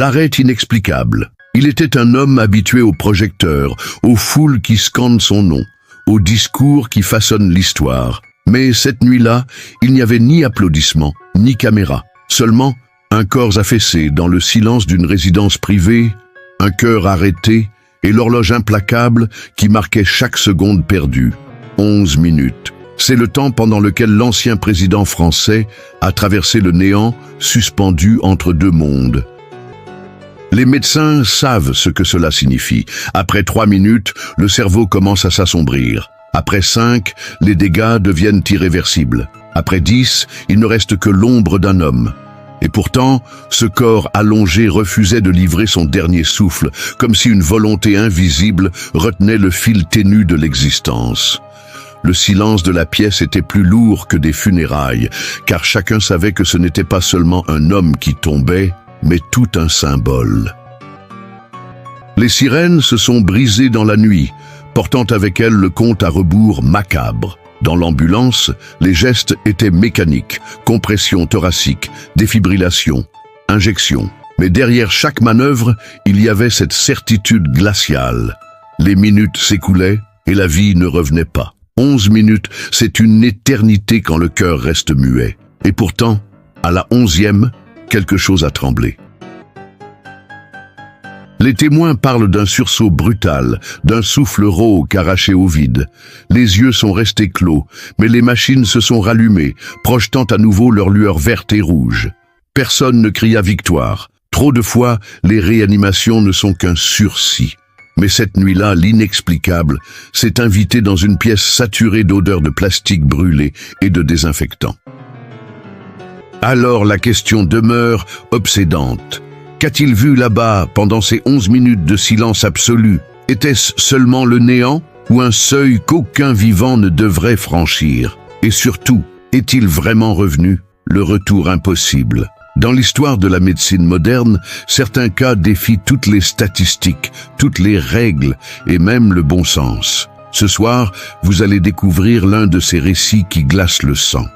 L'arrêt inexplicable. Il était un homme habitué aux projecteurs, aux foules qui scandent son nom, aux discours qui façonnent l'histoire. Mais cette nuit-là, il n'y avait ni applaudissements, ni caméra. Seulement, un corps affaissé dans le silence d'une résidence privée, un cœur arrêté et l'horloge implacable qui marquait chaque seconde perdue. 11 minutes. C'est le temps pendant lequel l'ancien président français a traversé le néant, suspendu entre deux mondes. Les médecins savent ce que cela signifie. Après 3 minutes, le cerveau commence à s'assombrir. Après 5, les dégâts deviennent irréversibles. Après 10, il ne reste que l'ombre d'un homme. Et pourtant, ce corps allongé refusait de livrer son dernier souffle, comme si une volonté invisible retenait le fil ténu de l'existence. Le silence de la pièce était plus lourd que des funérailles, car chacun savait que ce n'était pas seulement un homme qui tombait, mais tout un symbole. Les sirènes se sont brisées dans la nuit, portant avec elles le compte à rebours macabre. Dans l'ambulance, les gestes étaient mécaniques, compression thoracique, défibrillation, injection. Mais derrière chaque manœuvre, il y avait cette certitude glaciale. Les minutes s'écoulaient et la vie ne revenait pas. 11 minutes, c'est une éternité quand le cœur reste muet. Et pourtant, à la 11e, quelque chose a tremblé. Les témoins parlent d'un sursaut brutal, d'un souffle rauque arraché au vide. Les yeux sont restés clos, mais les machines se sont rallumées, projetant à nouveau leur lueur verte et rouge. Personne ne cria victoire. Trop de fois, les réanimations ne sont qu'un sursis. Mais cette nuit-là, l'inexplicable s'est invité dans une pièce saturée d'odeurs de plastique brûlé et de désinfectant. Alors la question demeure obsédante. Qu'a-t-il vu là-bas pendant ces 11 minutes de silence absolu? Était-ce seulement le néant ou un seuil qu'aucun vivant ne devrait franchir? Et surtout, est-il vraiment revenu? Le retour impossible. Dans l'histoire de la médecine moderne, certains cas défient toutes les statistiques, toutes les règles et même le bon sens. Ce soir, vous allez découvrir l'un de ces récits qui glacent le sang.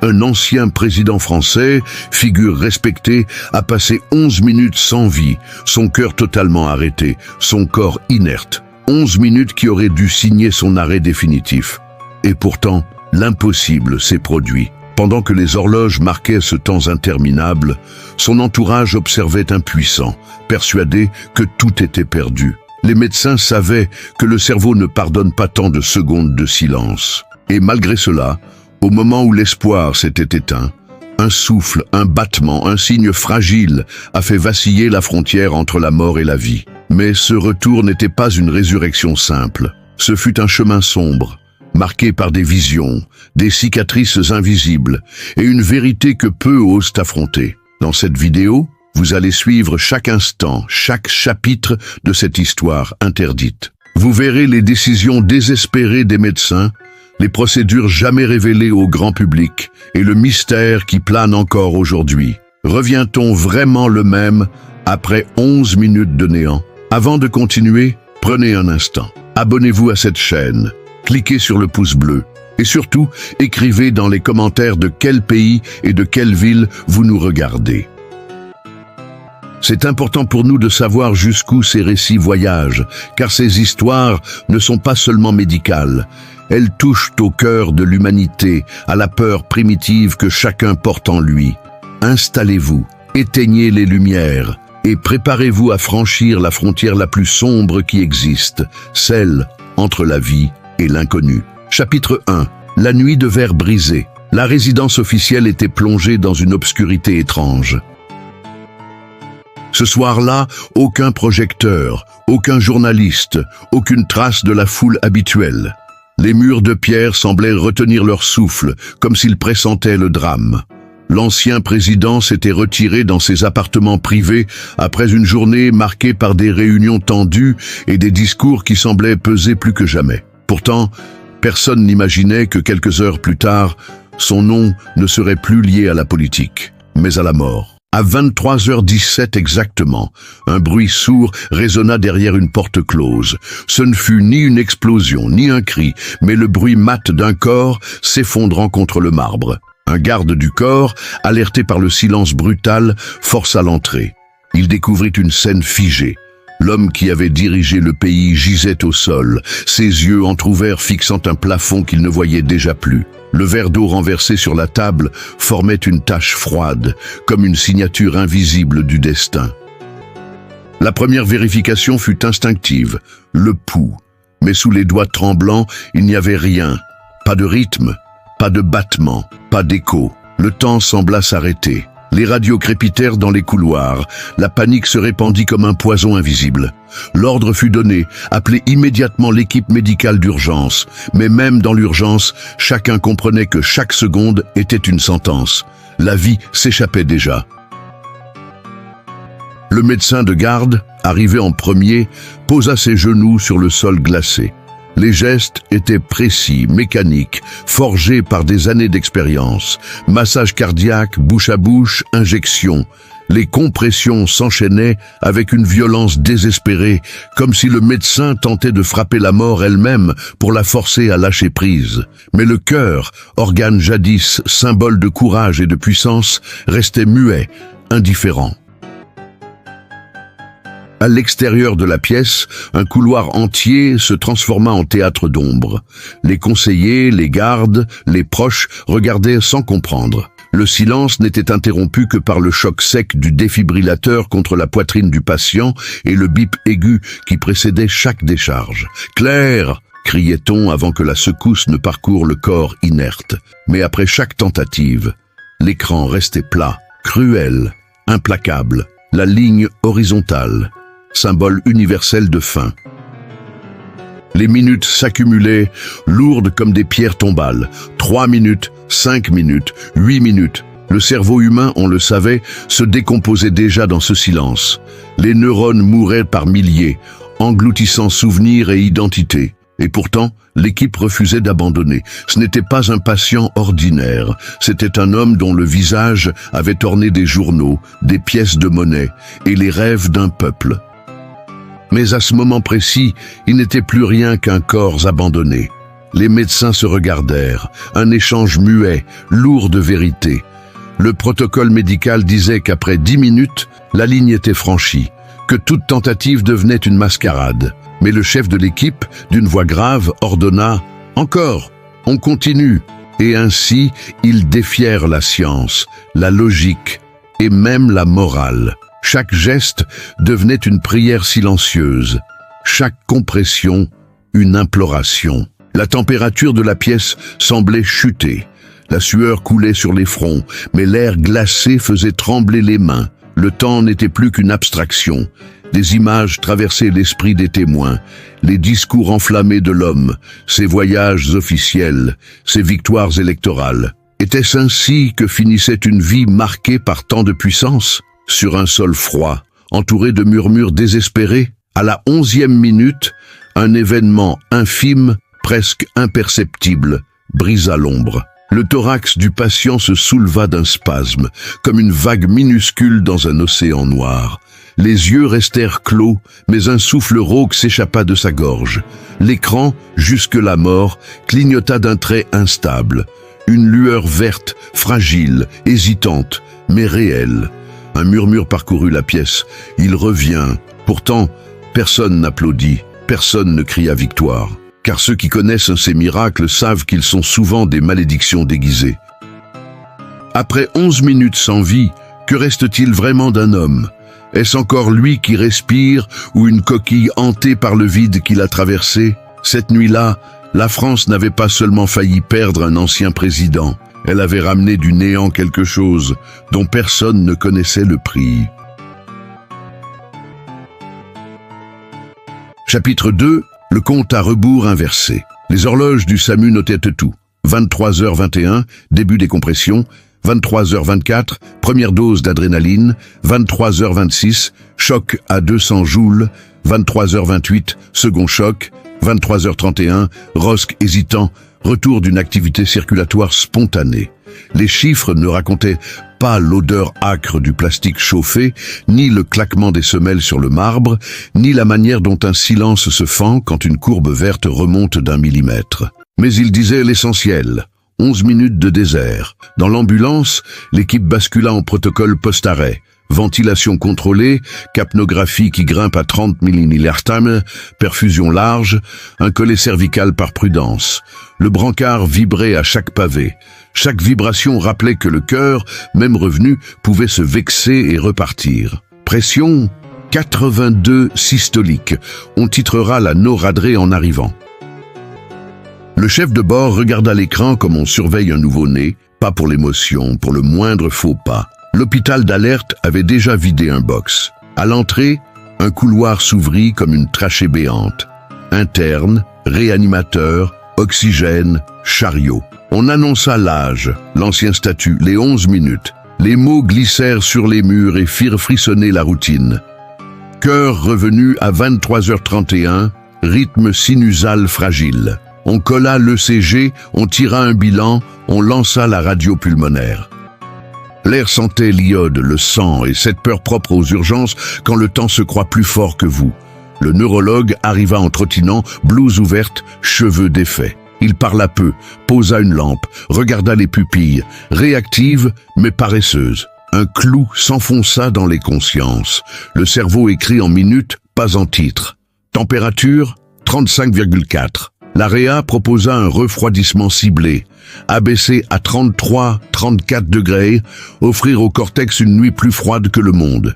Un ancien président français, figure respectée, a passé 11 minutes sans vie, son cœur totalement arrêté, son corps inerte. 11 minutes qui auraient dû signer son arrêt définitif. Et pourtant, l'impossible s'est produit. Pendant que les horloges marquaient ce temps interminable, son entourage observait impuissant, persuadé que tout était perdu. Les médecins savaient que le cerveau ne pardonne pas tant de secondes de silence. Et malgré cela, au moment où l'espoir s'était éteint, un souffle, un battement, un signe fragile a fait vaciller la frontière entre la mort et la vie. Mais ce retour n'était pas une résurrection simple. Ce fut un chemin sombre, marqué par des visions, des cicatrices invisibles et une vérité que peu osent affronter. Dans cette vidéo, vous allez suivre chaque instant, chaque chapitre de cette histoire interdite. Vous verrez les décisions désespérées des médecins, les procédures jamais révélées au grand public et le mystère qui plane encore aujourd'hui. Revient-on vraiment le même après 11 minutes de néant? Avant de continuer, prenez un instant. Abonnez-vous à cette chaîne, cliquez sur le pouce bleu et surtout, écrivez dans les commentaires de quel pays et de quelle ville vous nous regardez. C'est important pour nous de savoir jusqu'où ces récits voyagent, car ces histoires ne sont pas seulement médicales. Elles touchent au cœur de l'humanité, à la peur primitive que chacun porte en lui. Installez-vous, éteignez les lumières et préparez-vous à franchir la frontière la plus sombre qui existe, celle entre la vie et l'inconnu. Chapitre 1. La nuit de verre brisé. La résidence officielle était plongée dans une obscurité étrange. Ce soir-là, aucun projecteur, aucun journaliste, aucune trace de la foule habituelle. Les murs de pierre semblaient retenir leur souffle, comme s'ils pressentaient le drame. L'ancien président s'était retiré dans ses appartements privés après une journée marquée par des réunions tendues et des discours qui semblaient peser plus que jamais. Pourtant, personne n'imaginait que quelques heures plus tard, son nom ne serait plus lié à la politique, mais à la mort. À 23h17 exactement, un bruit sourd résonna derrière une porte close. Ce ne fut ni une explosion, ni un cri, mais le bruit mat d'un corps s'effondrant contre le marbre. Un garde du corps, alerté par le silence brutal, força l'entrée. Il découvrit une scène figée. L'homme qui avait dirigé le pays gisait au sol, ses yeux entr'ouverts fixant un plafond qu'il ne voyait déjà plus. Le verre d'eau renversé sur la table formait une tache froide, comme une signature invisible du destin. La première vérification fut instinctive, le pouls. Mais sous les doigts tremblants, il n'y avait rien. Pas de rythme, pas de battement, pas d'écho. Le temps sembla s'arrêter. Les radios crépitèrent dans les couloirs. La panique se répandit comme un poison invisible. L'ordre fut donné, appelez immédiatement l'équipe médicale d'urgence. Mais même dans l'urgence, chacun comprenait que chaque seconde était une sentence. La vie s'échappait déjà. Le médecin de garde, arrivé en premier, posa ses genoux sur le sol glacé. Les gestes étaient précis, mécaniques, forgés par des années d'expérience. Massage cardiaque, bouche à bouche, injection. Les compressions s'enchaînaient avec une violence désespérée, comme si le médecin tentait de frapper la mort elle-même pour la forcer à lâcher prise. Mais le cœur, organe jadis symbole de courage et de puissance, restait muet, indifférent. À l'extérieur de la pièce, un couloir entier se transforma en théâtre d'ombre. Les conseillers, les gardes, les proches regardaient sans comprendre. Le silence n'était interrompu que par le choc sec du défibrillateur contre la poitrine du patient et le bip aigu qui précédait chaque décharge. « Claire !» criait-on avant que la secousse ne parcourt le corps inerte. Mais après chaque tentative, l'écran restait plat, cruel, implacable, la ligne horizontale. Symbole universel de fin. Les minutes s'accumulaient, lourdes comme des pierres tombales. 3 minutes, 5 minutes, 8 minutes. Le cerveau humain, on le savait, se décomposait déjà dans ce silence. Les neurones mouraient par milliers, engloutissant souvenirs et identités. Et pourtant, l'équipe refusait d'abandonner. Ce n'était pas un patient ordinaire. C'était un homme dont le visage avait orné des journaux, des pièces de monnaie et les rêves d'un peuple. Mais à ce moment précis, il n'était plus rien qu'un corps abandonné. Les médecins se regardèrent, un échange muet, lourd de vérité. Le protocole médical disait qu'après 10 minutes, la ligne était franchie, que toute tentative devenait une mascarade. Mais le chef de l'équipe, d'une voix grave, ordonna « Encore, on continue !» Et ainsi, ils défièrent la science, la logique et même la morale. Chaque geste devenait une prière silencieuse, chaque compression une imploration. La température de la pièce semblait chuter. La sueur coulait sur les fronts, mais l'air glacé faisait trembler les mains. Le temps n'était plus qu'une abstraction. Des images traversaient l'esprit des témoins, les discours enflammés de l'homme, ses voyages officiels, ses victoires électorales. Était-ce ainsi que finissait une vie marquée par tant de puissance ? Sur un sol froid, entouré de murmures désespérés, à la 11e minute, un événement infime, presque imperceptible, brisa l'ombre. Le thorax du patient se souleva d'un spasme, comme une vague minuscule dans un océan noir. Les yeux restèrent clos, mais un souffle rauque s'échappa de sa gorge. L'écran, jusque-là mort, clignota d'un trait instable. Une lueur verte, fragile, hésitante, mais réelle. Un murmure parcourut la pièce. Il revient. Pourtant, personne n'applaudit, personne ne cria victoire. Car ceux qui connaissent ces miracles savent qu'ils sont souvent des malédictions déguisées. Après 11 minutes sans vie, que reste-t-il vraiment d'un homme ? Est-ce encore lui qui respire ou une coquille hantée par le vide qu'il a traversé ? Cette nuit-là, la France n'avait pas seulement failli perdre un ancien président. Elle avait ramené du néant quelque chose dont personne ne connaissait le prix. Chapitre 2. Le compte à rebours inversé. Les horloges du SAMU notaient tout. 23h21, début des compressions. 23h24, première dose d'adrénaline. 23h26, choc à 200 joules. 23h28, second choc. 23h31, rosque hésitant. Retour d'une activité circulatoire spontanée. Les chiffres ne racontaient pas l'odeur âcre du plastique chauffé, ni le claquement des semelles sur le marbre, ni la manière dont un silence se fend quand une courbe verte remonte d'1 millimètre. Mais ils disaient l'essentiel. 11 minutes de désert. Dans l'ambulance, l'équipe bascula en protocole post-arrêt. Ventilation contrôlée, capnographie qui grimpe à 30 milliliters, perfusion large, un collet cervical par prudence. Le brancard vibrait à chaque pavé. Chaque vibration rappelait que le cœur, même revenu, pouvait se vexer et repartir. Pression 82 systolique. On titrera la noradrée en arrivant. Le chef de bord regarda l'écran comme on surveille un nouveau-né, pas pour l'émotion, pour le moindre faux pas. L'hôpital d'alerte avait déjà vidé un box. À l'entrée, un couloir s'ouvrit comme une trachée béante. Interne, réanimateur, oxygène, chariot. On annonça l'âge, l'ancien statut, les 11 minutes. Les mots glissèrent sur les murs et firent frissonner la routine. Cœur revenu à 23h31, rythme sinusal fragile. On colla l'ECG, on tira un bilan, on lança la radio pulmonaire. L'air sentait l'iode, le sang et cette peur propre aux urgences quand le temps se croit plus fort que vous. Le neurologue arriva en trottinant, blouse ouverte, cheveux défaits. Il parla peu, posa une lampe, regarda les pupilles, réactive mais paresseuse. Un clou s'enfonça dans les consciences. Le cerveau écrit en minutes, pas en titres. Température 35,4. La réa proposa un refroidissement ciblé. Abaisser à 33-34 degrés, offrir au cortex une nuit plus froide que le monde.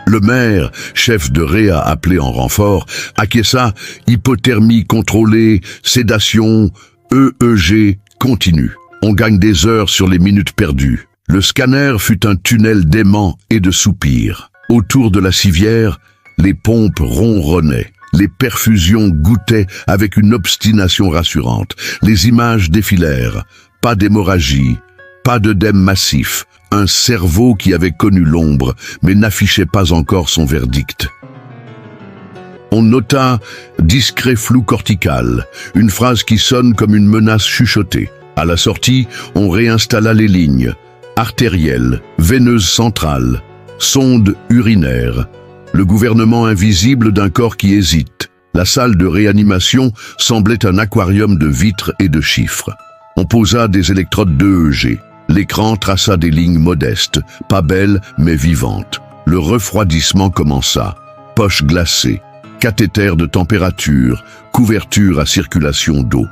Le maire, chef de réa appelé en renfort, acquiesça, hypothermie contrôlée, sédation, EEG continue. On gagne des heures sur les minutes perdues. Le scanner fut un tunnel d'aimants et de soupirs. Autour de la civière, les pompes ronronnaient. Les perfusions goûtaient avec une obstination rassurante. Les images défilèrent. Pas d'hémorragie, pas d'œdème massif. Un cerveau qui avait connu l'ombre, mais n'affichait pas encore son verdict. On nota discret flou cortical, une phrase qui sonne comme une menace chuchotée. À la sortie, on réinstalla les lignes. Artérielle, veineuse centrale, sonde urinaire. Le gouvernement invisible d'un corps qui hésite. La salle de réanimation semblait un aquarium de vitres et de chiffres. On posa des électrodes d'EEG. L'écran traça des lignes modestes, pas belles mais vivantes. Le refroidissement commença. Poche glacée, cathéter de température, couverture à circulation d'eau.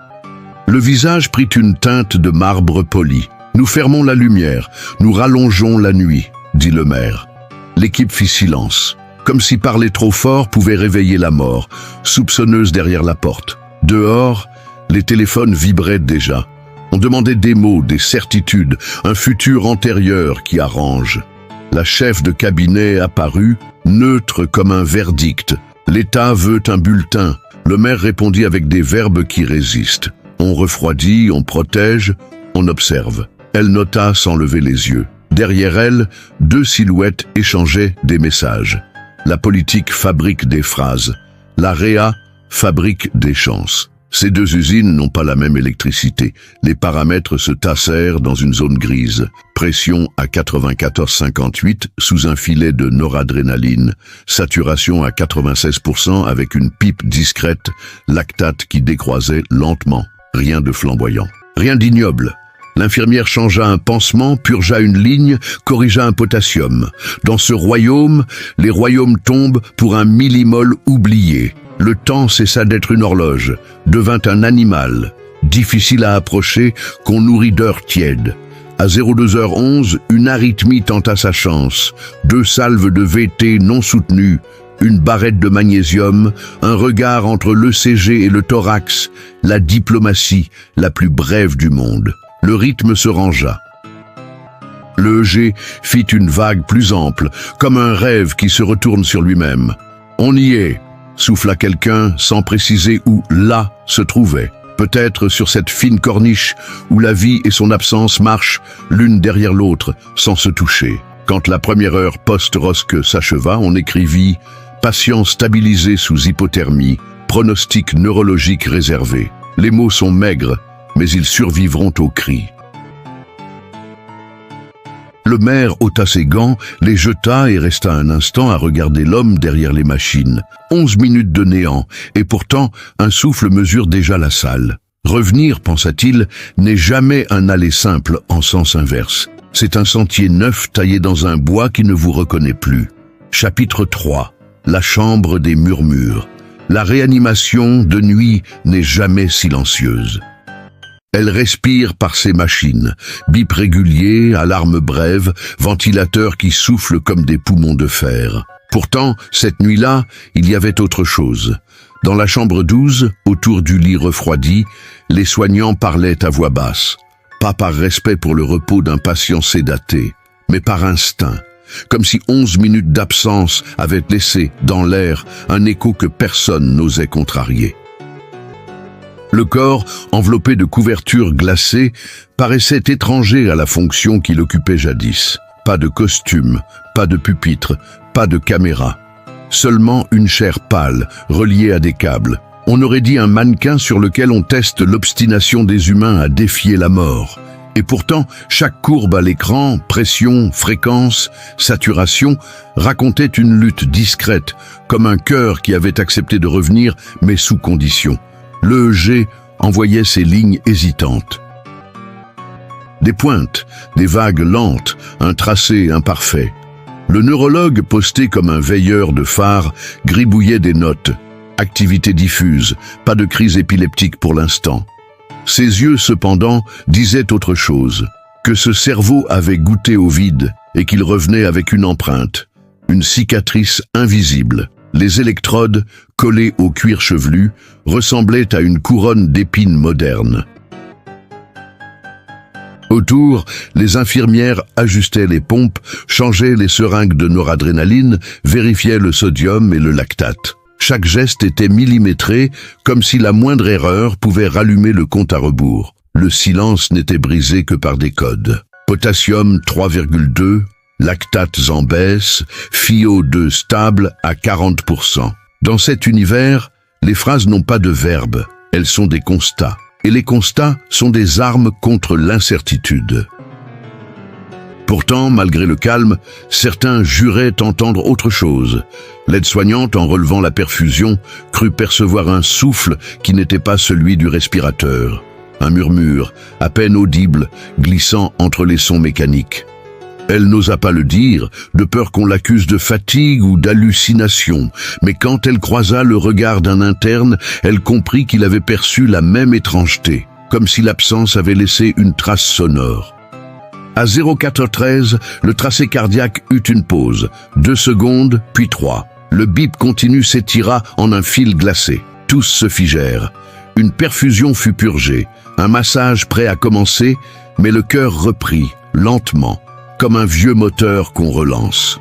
Le visage prit une teinte de marbre poli. Nous fermons la lumière, nous rallongeons la nuit, dit le maire. L'équipe fit silence. Comme si parler trop fort pouvait réveiller la mort, soupçonneuse derrière la porte. Dehors, les téléphones vibraient déjà. On demandait des mots, des certitudes, un futur antérieur qui arrange. La chef de cabinet apparut, neutre comme un verdict. L'État veut un bulletin. Le maire répondit avec des verbes qui résistent. On refroidit, on protège, on observe. Elle nota sans lever les yeux. Derrière elle, deux silhouettes échangeaient des messages. La politique fabrique des phrases. La réa fabrique des chances. Ces deux usines n'ont pas la même électricité. Les paramètres se tassèrent dans une zone grise. Pression à 94,58 sous un filet de noradrénaline. Saturation à 96% avec une pipe discrète. Lactate qui décroisait lentement. Rien de flamboyant. Rien d'ignoble. L'infirmière changea un pansement, purgea une ligne, corrigea un potassium. Dans ce royaume, les royaumes tombent pour un millimol oublié. Le temps cessa d'être une horloge, devint un animal, difficile à approcher, qu'on nourrit d'heures tièdes. À 02h11, une arythmie tenta sa chance. 2 salves de VT non soutenues, une barrette de magnésium, un regard entre l'ECG et le thorax, la diplomatie la plus brève du monde. Le rythme se rangea. L'EEG fit une vague plus ample, comme un rêve qui se retourne sur lui-même. On y est, souffla quelqu'un sans préciser où « là » se trouvait. Peut-être sur cette fine corniche où la vie et son absence marchent l'une derrière l'autre sans se toucher. Quand la première heure post-rosque s'acheva, on écrivit « patient stabilisé sous hypothermie, pronostic neurologique réservé ». Les mots sont maigres, mais ils survivront aux cris. Le maire ôta ses gants, les jeta et resta un instant à regarder l'homme derrière les machines. 11 minutes de néant, et pourtant un souffle mesure déjà la salle. Revenir, pensa-t-il, n'est jamais un aller simple en sens inverse. C'est un sentier neuf taillé dans un bois qui ne vous reconnaît plus. Chapitre 3. La chambre des murmures. La réanimation de nuit n'est jamais silencieuse. Elle respire par ses machines, bip régulier, alarme brève, ventilateurs qui soufflent comme des poumons de fer. Pourtant, cette nuit-là, il y avait autre chose. Dans la chambre 12, autour du lit refroidi, les soignants parlaient à voix basse. Pas par respect pour le repos d'un patient sédaté, mais par instinct. Comme si 11 minutes d'absence avaient laissé dans l'air un écho que personne n'osait contrarier. Le corps, enveloppé de couvertures glacées, paraissait étranger à la fonction qu'il occupait jadis. Pas de costume, pas de pupitre, pas de caméra. Seulement une chair pâle, reliée à des câbles. On aurait dit un mannequin sur lequel on teste l'obstination des humains à défier la mort. Et pourtant, chaque courbe à l'écran, pression, fréquence, saturation, racontait une lutte discrète, comme un cœur qui avait accepté de revenir, mais sous condition. L'EEG envoyait ses lignes hésitantes. Des pointes, des vagues lentes, un tracé imparfait. Le neurologue, posté comme un veilleur de phare, gribouillait des notes. Activité diffuse, pas de crise épileptique pour l'instant. Ses yeux, cependant, disaient autre chose, que ce cerveau avait goûté au vide et qu'il revenait avec une empreinte, une cicatrice invisible. Les électrodes, collées au cuir chevelu, ressemblaient à une couronne d'épines modernes. Autour, les infirmières ajustaient les pompes, changeaient les seringues de noradrénaline, vérifiaient le sodium et le lactate. Chaque geste était millimétré, comme si la moindre erreur pouvait rallumer le compte à rebours. Le silence n'était brisé que par des codes. Potassium 3,2, lactates en baisse, FiO2 stable à 40%. Dans cet univers, les phrases n'ont pas de verbe, elles sont des constats. Et les constats sont des armes contre l'incertitude. Pourtant, malgré le calme, certains juraient entendre autre chose. L'aide-soignante, en relevant la perfusion, crut percevoir un souffle qui n'était pas celui du respirateur. Un murmure, à peine audible, glissant entre les sons mécaniques. Elle n'osa pas le dire, de peur qu'on l'accuse de fatigue ou d'hallucination, mais quand elle croisa le regard d'un interne, elle comprit qu'il avait perçu la même étrangeté, comme si l'absence avait laissé une trace sonore. À 04h13, le tracé cardiaque eut une pause, 2 secondes, puis 3. Le bip continu s'étira en un fil glacé. Tous se figèrent. Une perfusion fut purgée, un massage prêt à commencer, mais le cœur reprit, lentement, comme un vieux moteur qu'on relance.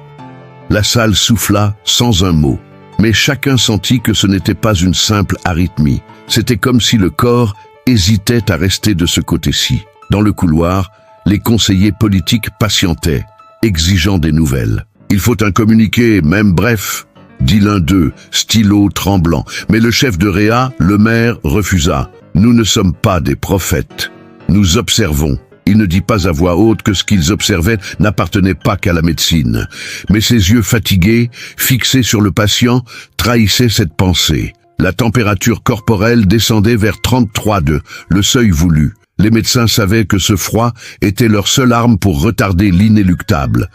La salle souffla sans un mot, mais chacun sentit que ce n'était pas une simple arythmie. C'était comme si le corps hésitait à rester de ce côté-ci. Dans le couloir, les conseillers politiques patientaient, exigeant des nouvelles. « Il faut un communiqué, même bref », dit l'un d'eux, stylo tremblant. Mais le chef de Réa, le maire, refusa. « Nous ne sommes pas des prophètes. Nous observons. » Il ne dit pas à voix haute que ce qu'ils observaient n'appartenait pas qu'à la médecine. Mais ses yeux fatigués, fixés sur le patient, trahissaient cette pensée. La température corporelle descendait vers 33,2, le seuil voulu. Les médecins savaient que ce froid était leur seule arme pour retarder l'inéluctable.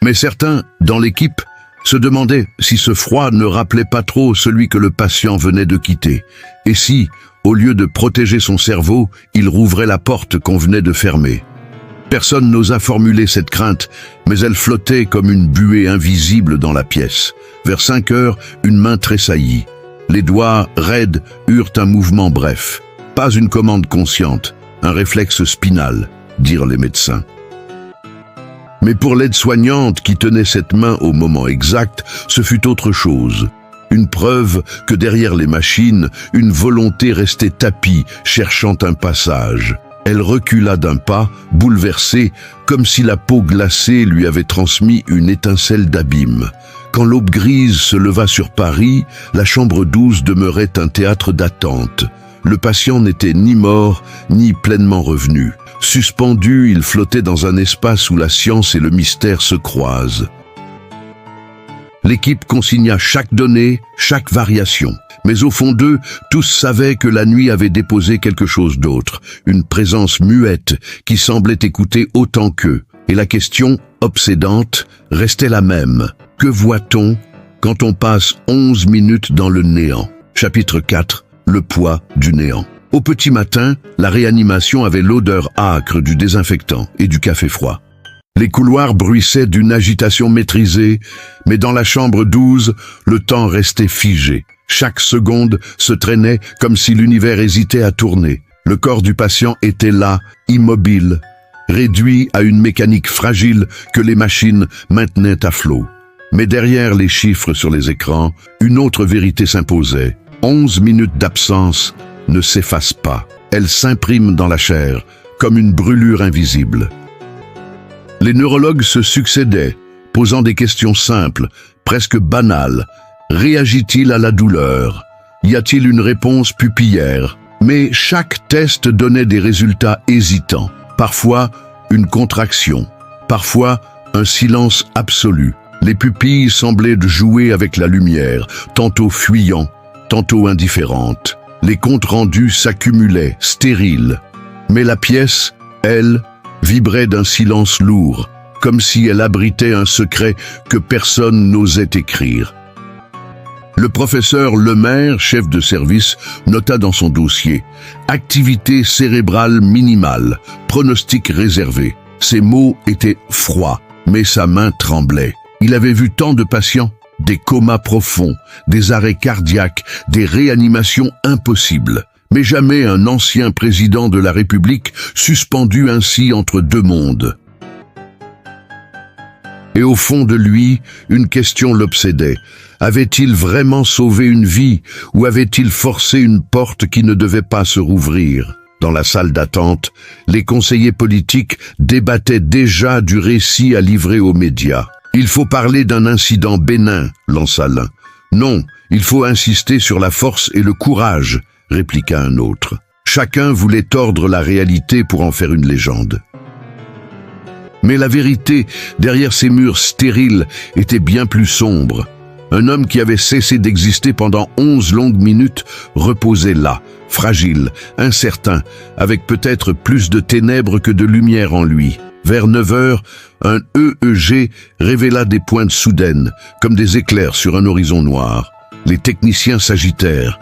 Mais certains, dans l'équipe, se demandaient si ce froid ne rappelait pas trop celui que le patient venait de quitter. Et si, au lieu de protéger son cerveau, il rouvrait la porte qu'on venait de fermer. Personne n'osa formuler cette crainte, mais elle flottait comme une buée invisible dans la pièce. Vers 5 heures, une main tressaillit. Les doigts, raides, eurent un mouvement bref. Pas une commande consciente, un réflexe spinal, dirent les médecins. Mais pour l'aide-soignante qui tenait cette main au moment exact, ce fut autre chose. Une preuve que derrière les machines, une volonté restait tapie, cherchant un passage. Elle recula d'un pas, bouleversée, comme si la peau glacée lui avait transmis une étincelle d'abîme. Quand l'aube grise se leva sur Paris, la chambre 12 demeurait un théâtre d'attente. Le patient n'était ni mort, ni pleinement revenu. Suspendu, il flottait dans un espace où la science et le mystère se croisent. L'équipe consigna chaque donnée, chaque variation. Mais au fond d'eux, tous savaient que la nuit avait déposé quelque chose d'autre, une présence muette qui semblait écouter autant qu'eux. Et la question, obsédante, restait la même. Que voit-on quand on passe 11 minutes dans le néant? Chapitre 4. Le poids du néant. Au petit matin, la réanimation avait l'odeur âcre du désinfectant et du café froid. Les couloirs bruissaient d'une agitation maîtrisée, mais dans la chambre 12, le temps restait figé. Chaque seconde se traînait comme si l'univers hésitait à tourner. Le corps du patient était là, immobile, réduit à une mécanique fragile que les machines maintenaient à flot. Mais derrière les chiffres sur les écrans, une autre vérité s'imposait. 11 minutes d'absence ne s'effacent pas. Elles s'impriment dans la chair, comme une brûlure invisible. Les neurologues se succédaient, posant des questions simples, presque banales. Réagit-il à la douleur? Y a-t-il une réponse pupillaire? Mais chaque test donnait des résultats hésitants. Parfois, une contraction. Parfois, un silence absolu. Les pupilles semblaient jouer avec la lumière, tantôt fuyant, tantôt indifférentes. Les comptes rendus s'accumulaient, stériles. Mais la pièce, elle, vibrait d'un silence lourd, comme si elle abritait un secret que personne n'osait écrire. Le professeur Lemaire, chef de service, nota dans son dossier « Activité cérébrale minimale, pronostic réservé ». Ses mots étaient froids, mais sa main tremblait. Il avait vu tant de patients, des comas profonds, des arrêts cardiaques, des réanimations impossibles. Mais jamais un ancien président de la République suspendu ainsi entre deux mondes. Et au fond de lui, une question l'obsédait. Avait-il vraiment sauvé une vie ou avait-il forcé une porte qui ne devait pas se rouvrir? Dans la salle d'attente, les conseillers politiques débattaient déjà du récit à livrer aux médias. « Il faut parler d'un incident bénin », lança l'un. « Non, il faut insister sur la force et le courage », répliqua un autre. Chacun voulait tordre la réalité pour en faire une légende. Mais la vérité, derrière ces murs stériles, était bien plus sombre. Un homme qui avait cessé d'exister pendant 11 longues minutes reposait là, fragile, incertain, avec peut-être plus de ténèbres que de lumière en lui. Vers 9 heures, un EEG révéla des pointes soudaines, comme des éclairs sur un horizon noir. Les techniciens s'agitèrent.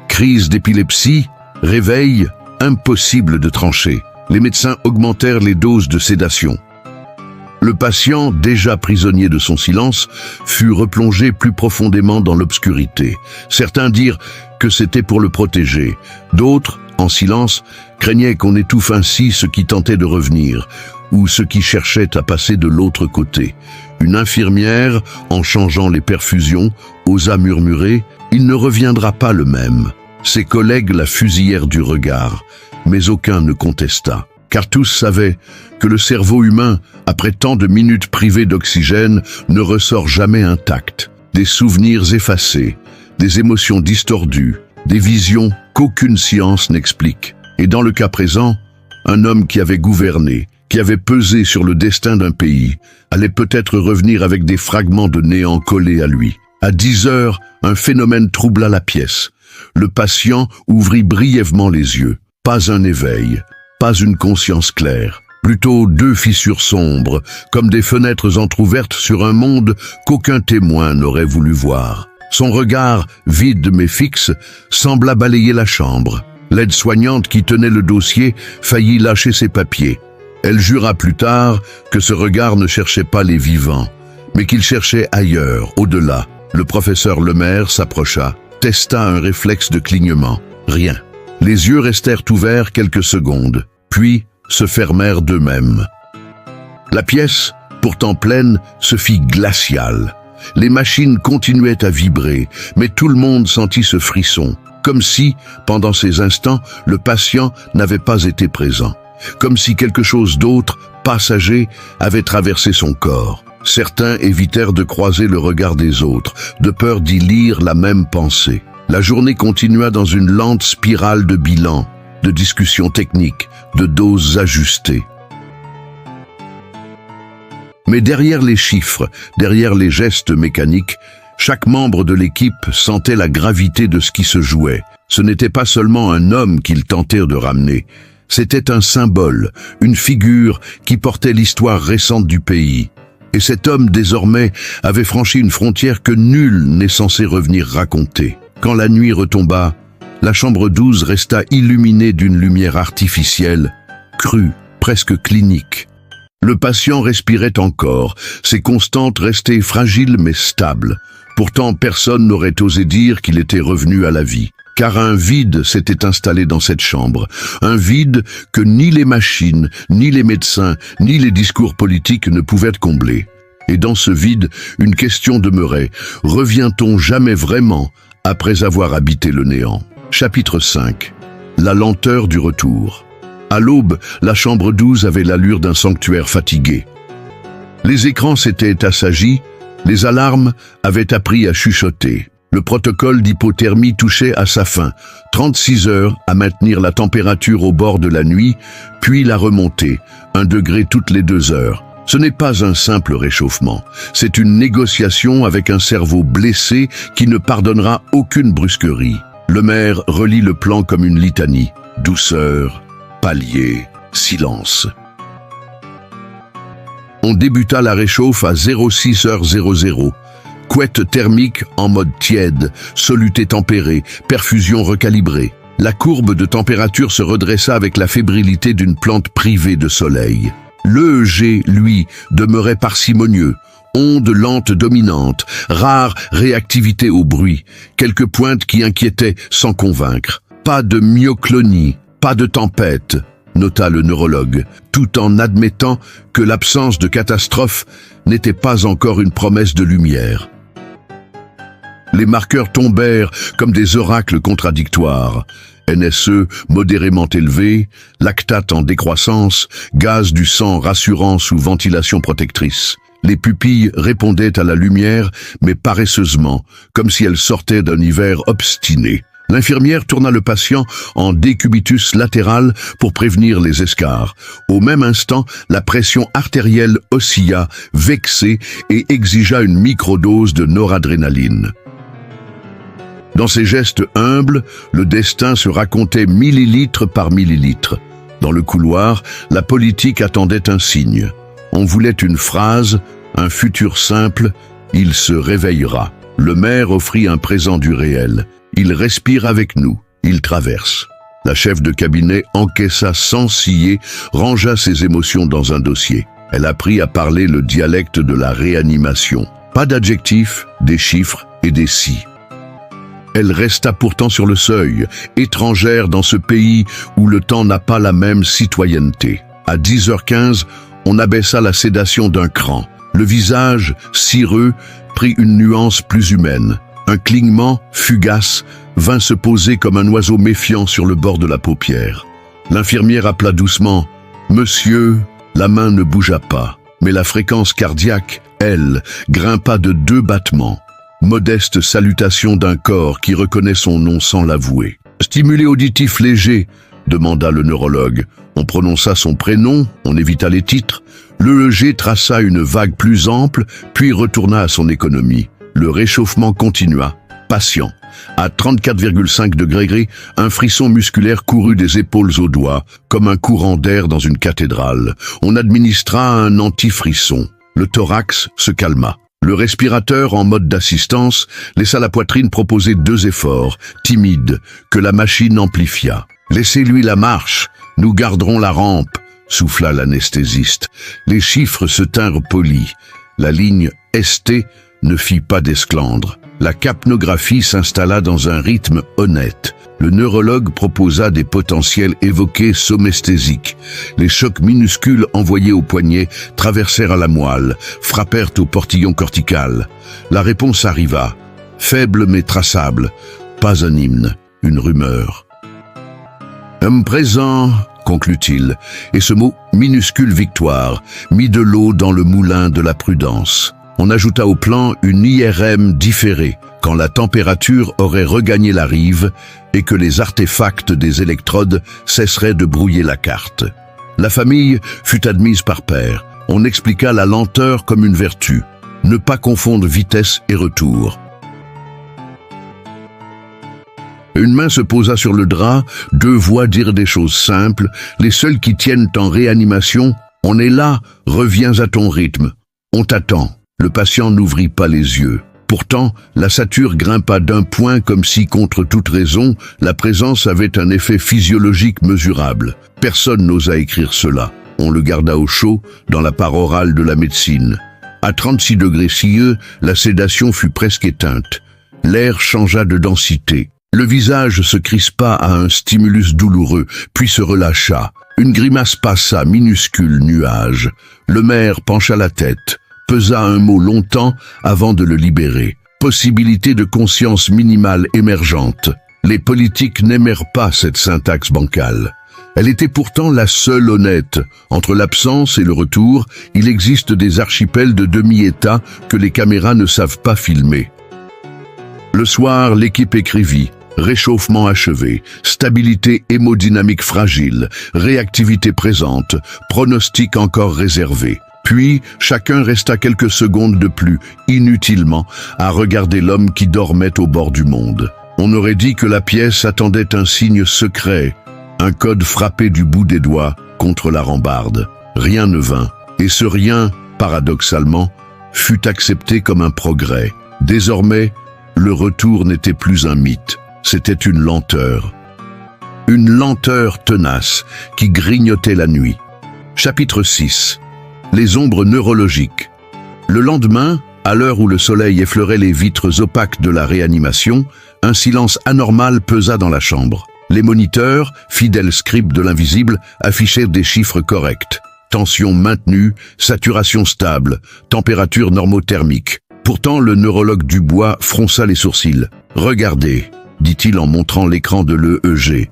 Crise d'épilepsie, réveil, impossible de trancher. Les médecins augmentèrent les doses de sédation. Le patient, déjà prisonnier de son silence, fut replongé plus profondément dans l'obscurité. Certains dirent que c'était pour le protéger. D'autres, en silence, craignaient qu'on étouffe ainsi ceux qui tentaient de revenir, ou ceux qui cherchaient à passer de l'autre côté. Une infirmière, en changeant les perfusions, osa murmurer « Il ne reviendra pas le même ». Ses collègues la fusillèrent du regard, mais aucun ne contesta. Car tous savaient que le cerveau humain, après tant de minutes privées d'oxygène, ne ressort jamais intact. Des souvenirs effacés, des émotions distordues, des visions qu'aucune science n'explique. Et dans le cas présent, un homme qui avait gouverné, qui avait pesé sur le destin d'un pays, allait peut-être revenir avec des fragments de néant collés à lui. À 10 heures, un phénomène troubla la pièce. Le patient ouvrit brièvement les yeux. Pas un éveil. Pas une conscience claire, plutôt deux fissures sombres, comme des fenêtres entr'ouvertes sur un monde qu'aucun témoin n'aurait voulu voir. Son regard, vide mais fixe, sembla balayer la chambre. L'aide-soignante qui tenait le dossier faillit lâcher ses papiers. Elle jura plus tard que ce regard ne cherchait pas les vivants, mais qu'il cherchait ailleurs, au-delà. Le professeur Lemaire s'approcha, testa un réflexe de clignement. Rien. Les yeux restèrent ouverts quelques secondes, puis se fermèrent d'eux-mêmes. La pièce, pourtant pleine, se fit glaciale. Les machines continuaient à vibrer, mais tout le monde sentit ce frisson, comme si, pendant ces instants, le patient n'avait pas été présent. Comme si quelque chose d'autre, passager, avait traversé son corps. Certains évitèrent de croiser le regard des autres, de peur d'y lire la même pensée. La journée continua dans une lente spirale de bilan, de discussions techniques, de doses ajustées. Mais derrière les chiffres, derrière les gestes mécaniques, chaque membre de l'équipe sentait la gravité de ce qui se jouait. Ce n'était pas seulement un homme qu'ils tentèrent de ramener, C'était un symbole, une figure qui portait l'histoire récente du pays. Et cet homme, désormais, avait franchi une frontière que nul n'est censé revenir raconter. Quand la nuit retomba, la chambre 12 resta illuminée d'une lumière artificielle, crue, presque clinique. Le patient respirait encore, ses constantes restaient fragiles mais stables. Pourtant, personne n'aurait osé dire qu'il était revenu à la vie. Car un vide s'était installé dans cette chambre, un vide que ni les machines, ni les médecins, ni les discours politiques ne pouvaient combler. Et dans ce vide, une question demeurait. Revient-on jamais vraiment après avoir habité le néant? Chapitre 5. La lenteur du retour. À l'aube, la chambre 12 avait l'allure d'un sanctuaire fatigué. Les écrans s'étaient assagis, les alarmes avaient appris à chuchoter. Le protocole d'hypothermie touchait à sa fin. 36 heures à maintenir la température au bord de la nuit, puis la remonter, 1 degré toutes les 2 heures. Ce n'est pas un simple réchauffement, c'est une négociation avec un cerveau blessé qui ne pardonnera aucune brusquerie. Le maire relit le plan comme une litanie. Douceur, palier, silence. On débuta la réchauffe à 06h00. Couette thermique en mode tiède, soluté tempéré, perfusion recalibrée. La courbe de température se redressa avec la fébrilité d'une plante privée de soleil. L'EEG, lui, demeurait parcimonieux. Onde lente dominante, rare réactivité au bruit, quelques pointes qui inquiétaient sans convaincre. Pas de myoclonie, pas de tempête, nota le neurologue, tout en admettant que l'absence de catastrophe n'était pas encore une promesse de lumière. Les marqueurs tombèrent comme des oracles contradictoires. NSE modérément élevé, lactate en décroissance, gaz du sang rassurant sous ventilation protectrice. Les pupilles répondaient à la lumière, mais paresseusement, comme si elles sortaient d'un hiver obstiné. L'infirmière tourna le patient en décubitus latéral pour prévenir les escarres. Au même instant, la pression artérielle oscilla, vexée, et exigea une microdose de noradrénaline. Dans ses gestes humbles, le destin se racontait millilitre par millilitre. Dans le couloir, la politique attendait un signe. On voulait une phrase, un futur simple, il se réveillera. Le maire offrit un présent du réel. Il respire avec nous, il traverse. La chef de cabinet encaissa sans scier, rangea ses émotions dans un dossier. Elle apprit à parler le dialecte de la réanimation. Pas d'adjectifs, des chiffres et des si. Elle resta pourtant sur le seuil, étrangère dans ce pays où le temps n'a pas la même citoyenneté. À 10h15, on abaissa la sédation d'un cran. Le visage, cireux, prit une nuance plus humaine. Un clignement, fugace, vint se poser comme un oiseau méfiant sur le bord de la paupière. L'infirmière appela doucement « Monsieur ». La main ne bougea pas, mais la fréquence cardiaque, elle, grimpa de 2 battements. Modeste salutation d'un corps qui reconnaît son nom sans l'avouer. « Stimulé auditif léger », demanda le neurologue. On prononça son prénom, on évita les titres. L'EEG traça une vague plus ample, puis retourna à son économie. Le réchauffement continua. Patient. À 34,5 degrés, un frisson musculaire courut des épaules aux doigts, comme un courant d'air dans une cathédrale. On administra un anti-frisson. Le thorax se calma. Le respirateur, en mode d'assistance, laissa la poitrine proposer 2 efforts, timides, que la machine amplifia. « Laissez-lui la marche, nous garderons la rampe », souffla l'anesthésiste. Les chiffres se tinrent polis. La ligne ST ne fit pas d'esclandre. La capnographie s'installa dans un rythme honnête. Le neurologue proposa des potentiels évoqués somesthésiques. Les chocs minuscules envoyés au poignet traversèrent à la moelle, frappèrent au portillon cortical. La réponse arriva, faible mais traçable. Pas un hymne, une rumeur. « Homme présent », conclut-il, et ce mot « minuscule victoire » mit de l'eau dans le moulin de la prudence. On ajouta au plan une IRM différée, quand la température aurait regagné la rive et que les artefacts des électrodes cesseraient de brouiller la carte. La famille fut admise par pair. On expliqua la lenteur comme une vertu. Ne pas confondre vitesse et retour. Une main se posa sur le drap, deux voix dirent des choses simples, les seules qui tiennent en réanimation. On est là, reviens à ton rythme. On t'attend. Le patient n'ouvrit pas les yeux. Pourtant, la sature grimpa d'un point comme si, contre toute raison, la présence avait un effet physiologique mesurable. Personne n'osa écrire cela. On le garda au chaud, dans la part orale de la médecine. À 36 degrés Celsius, la sédation fut presque éteinte. L'air changea de densité. Le visage se crispa à un stimulus douloureux, puis se relâcha. Une grimace passa, minuscule nuage. Le maire pencha la tête, pesa un mot longtemps avant de le libérer. Possibilité de conscience minimale émergente. Les politiques n'aimèrent pas cette syntaxe bancale. Elle était pourtant la seule honnête. Entre l'absence et le retour, il existe des archipels de demi-état que les caméras ne savent pas filmer. Le soir, l'équipe écrivit. Réchauffement achevé, stabilité hémodynamique fragile, réactivité présente, pronostic encore réservé. Puis, chacun resta quelques secondes de plus, inutilement, à regarder l'homme qui dormait au bord du monde. On aurait dit que la pièce attendait un signe secret, un code frappé du bout des doigts contre la rambarde. Rien ne vint, et ce rien, paradoxalement, fut accepté comme un progrès. Désormais, le retour n'était plus un mythe. C'était une lenteur tenace qui grignotait la nuit. Chapitre 6. Les ombres neurologiques. Le lendemain, à l'heure où le soleil effleurait les vitres opaques de la réanimation, un silence anormal pesa dans la chambre. Les moniteurs, fidèles scribes de l'invisible, affichaient des chiffres corrects. Tension maintenue, saturation stable, température normothermique. Pourtant, le neurologue Dubois fronça les sourcils. « Regardez », dit-il en montrant l'écran de l'EEG.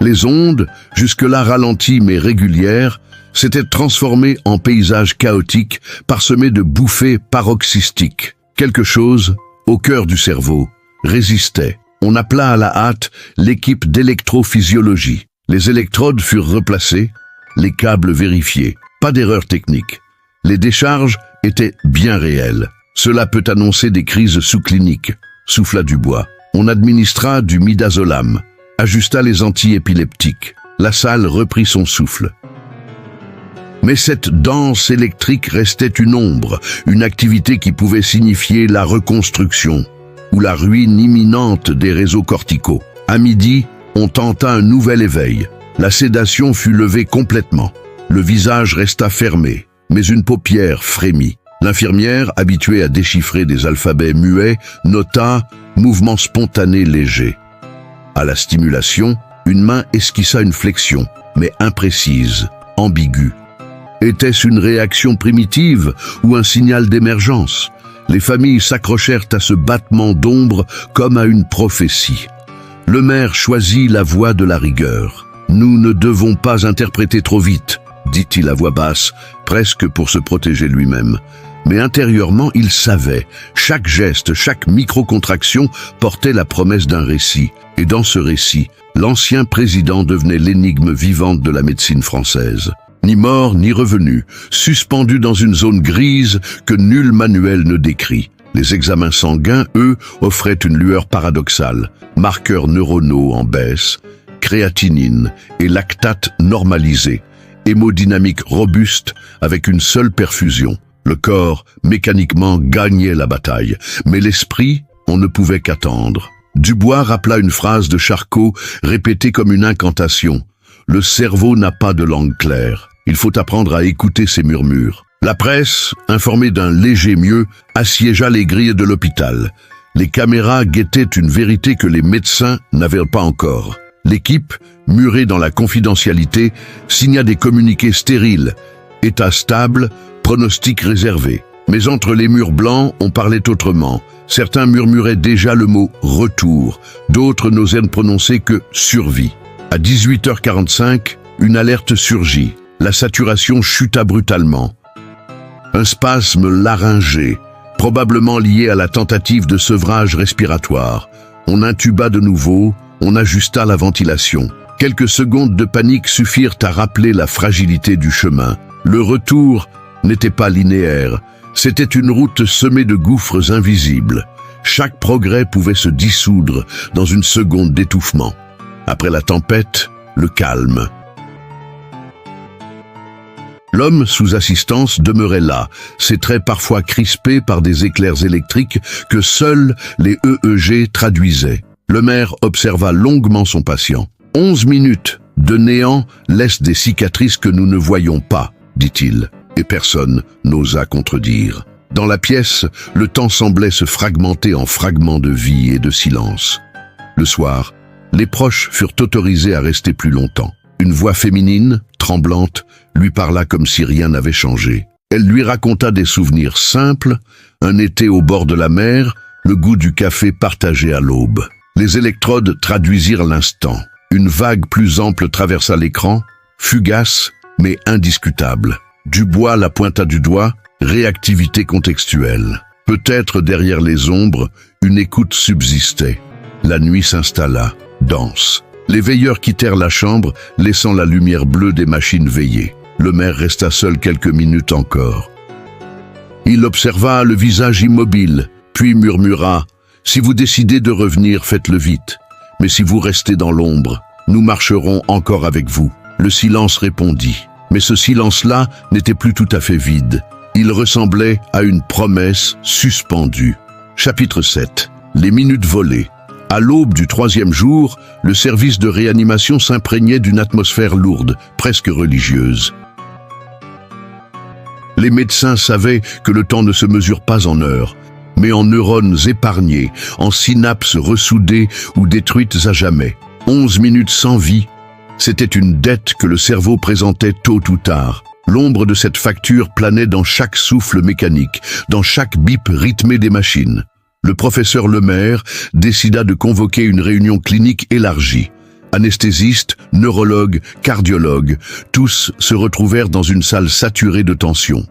Les ondes, jusque-là ralenties mais régulières, s'étaient transformées en paysages chaotiques, parsemés de bouffées paroxystiques. Quelque chose, au cœur du cerveau, résistait. On appela à la hâte l'équipe d'électrophysiologie. Les électrodes furent replacées, les câbles vérifiés. Pas d'erreur technique. Les décharges étaient bien réelles. Cela peut annoncer des crises sous-cliniques, souffla Dubois. On administra du midazolam, ajusta les antiépileptiques. La salle reprit son souffle. Mais cette danse électrique restait une ombre, une activité qui pouvait signifier la reconstruction ou la ruine imminente des réseaux corticaux. À midi, on tenta un nouvel éveil. La sédation fut levée complètement. Le visage resta fermé, mais une paupière frémit. L'infirmière, habituée à déchiffrer des alphabets muets, nota « mouvement spontané léger ». À la stimulation, une main esquissa une flexion, mais imprécise, ambiguë. Était-ce une réaction primitive ou un signal d'émergence? Les familles s'accrochèrent à ce battement d'ombre comme à une prophétie. Le maire choisit la voie de la rigueur. « Nous ne devons pas interpréter trop vite », dit-il à voix basse, presque pour se protéger lui-même. Mais intérieurement, il savait. Chaque geste, chaque micro-contraction portait la promesse d'un récit. Et dans ce récit, l'ancien président devenait l'énigme vivante de la médecine française. Ni mort, ni revenu, suspendu dans une zone grise que nul manuel ne décrit. Les examens sanguins, eux, offraient une lueur paradoxale. Marqueurs neuronaux en baisse, créatinine et lactate normalisés. Hémodynamique robuste avec une seule perfusion. Le corps, mécaniquement, gagnait la bataille, mais l'esprit, on ne pouvait qu'attendre. Dubois rappela une phrase de Charcot, répétée comme une incantation. « Le cerveau n'a pas de langue claire. Il faut apprendre à écouter ses murmures. » La presse, informée d'un léger mieux, assiégea les grilles de l'hôpital. Les caméras guettaient une vérité que les médecins n'avaient pas encore. L'équipe, murée dans la confidentialité, signa des communiqués stériles. État stable, pronostic réservé. Mais entre les murs blancs, on parlait autrement. Certains murmuraient déjà le mot « retour », d'autres n'osaient ne prononcer que « survie ». À 18h45, une alerte surgit. La saturation chuta brutalement. Un spasme laryngé, probablement lié à la tentative de sevrage respiratoire. On intuba de nouveau, on ajusta la ventilation. Quelques secondes de panique suffirent à rappeler la fragilité du chemin. Le retour n'était pas linéaire. C'était une route semée de gouffres invisibles. Chaque progrès pouvait se dissoudre dans une seconde d'étouffement. Après la tempête, le calme. L'homme sous assistance demeurait là, ses traits parfois crispés par des éclairs électriques que seuls les EEG traduisaient. Le maire observa longuement son patient. 11 minutes de néant laissent des cicatrices que nous ne voyons pas, dit-il, et personne n'osa contredire. Dans la pièce, le temps semblait se fragmenter en fragments de vie et de silence. Le soir, les proches furent autorisés à rester plus longtemps. Une voix féminine, tremblante, lui parla comme si rien n'avait changé. Elle lui raconta des souvenirs simples, un été au bord de la mer, le goût du café partagé à l'aube. Les électrodes traduisirent l'instant. Une vague plus ample traversa l'écran, fugace mais indiscutable. Dubois la pointa du doigt, réactivité contextuelle. Peut-être derrière les ombres, une écoute subsistait. La nuit s'installa, dense. Les veilleurs quittèrent la chambre, laissant la lumière bleue des machines veiller. Le maire resta seul quelques minutes encore. Il observa le visage immobile, puis murmura « Si vous décidez de revenir, faites-le vite. Mais si vous restez dans l'ombre, nous marcherons encore avec vous. » Le silence répondit. Mais ce silence-là n'était plus tout à fait vide. Il ressemblait à une promesse suspendue. Chapitre 7. Les minutes volées. À l'aube du 3e jour, le service de réanimation s'imprégnait d'une atmosphère lourde, presque religieuse. Les médecins savaient que le temps ne se mesure pas en heures, mais en neurones épargnés, en synapses ressoudées ou détruites à jamais. 11 minutes sans vie, c'était une dette que le cerveau présentait tôt ou tard. L'ombre de cette facture planait dans chaque souffle mécanique, dans chaque bip rythmé des machines. Le professeur Lemaire décida de convoquer une réunion clinique élargie. Anesthésistes, neurologues, cardiologues, tous se retrouvèrent dans une salle saturée de tension.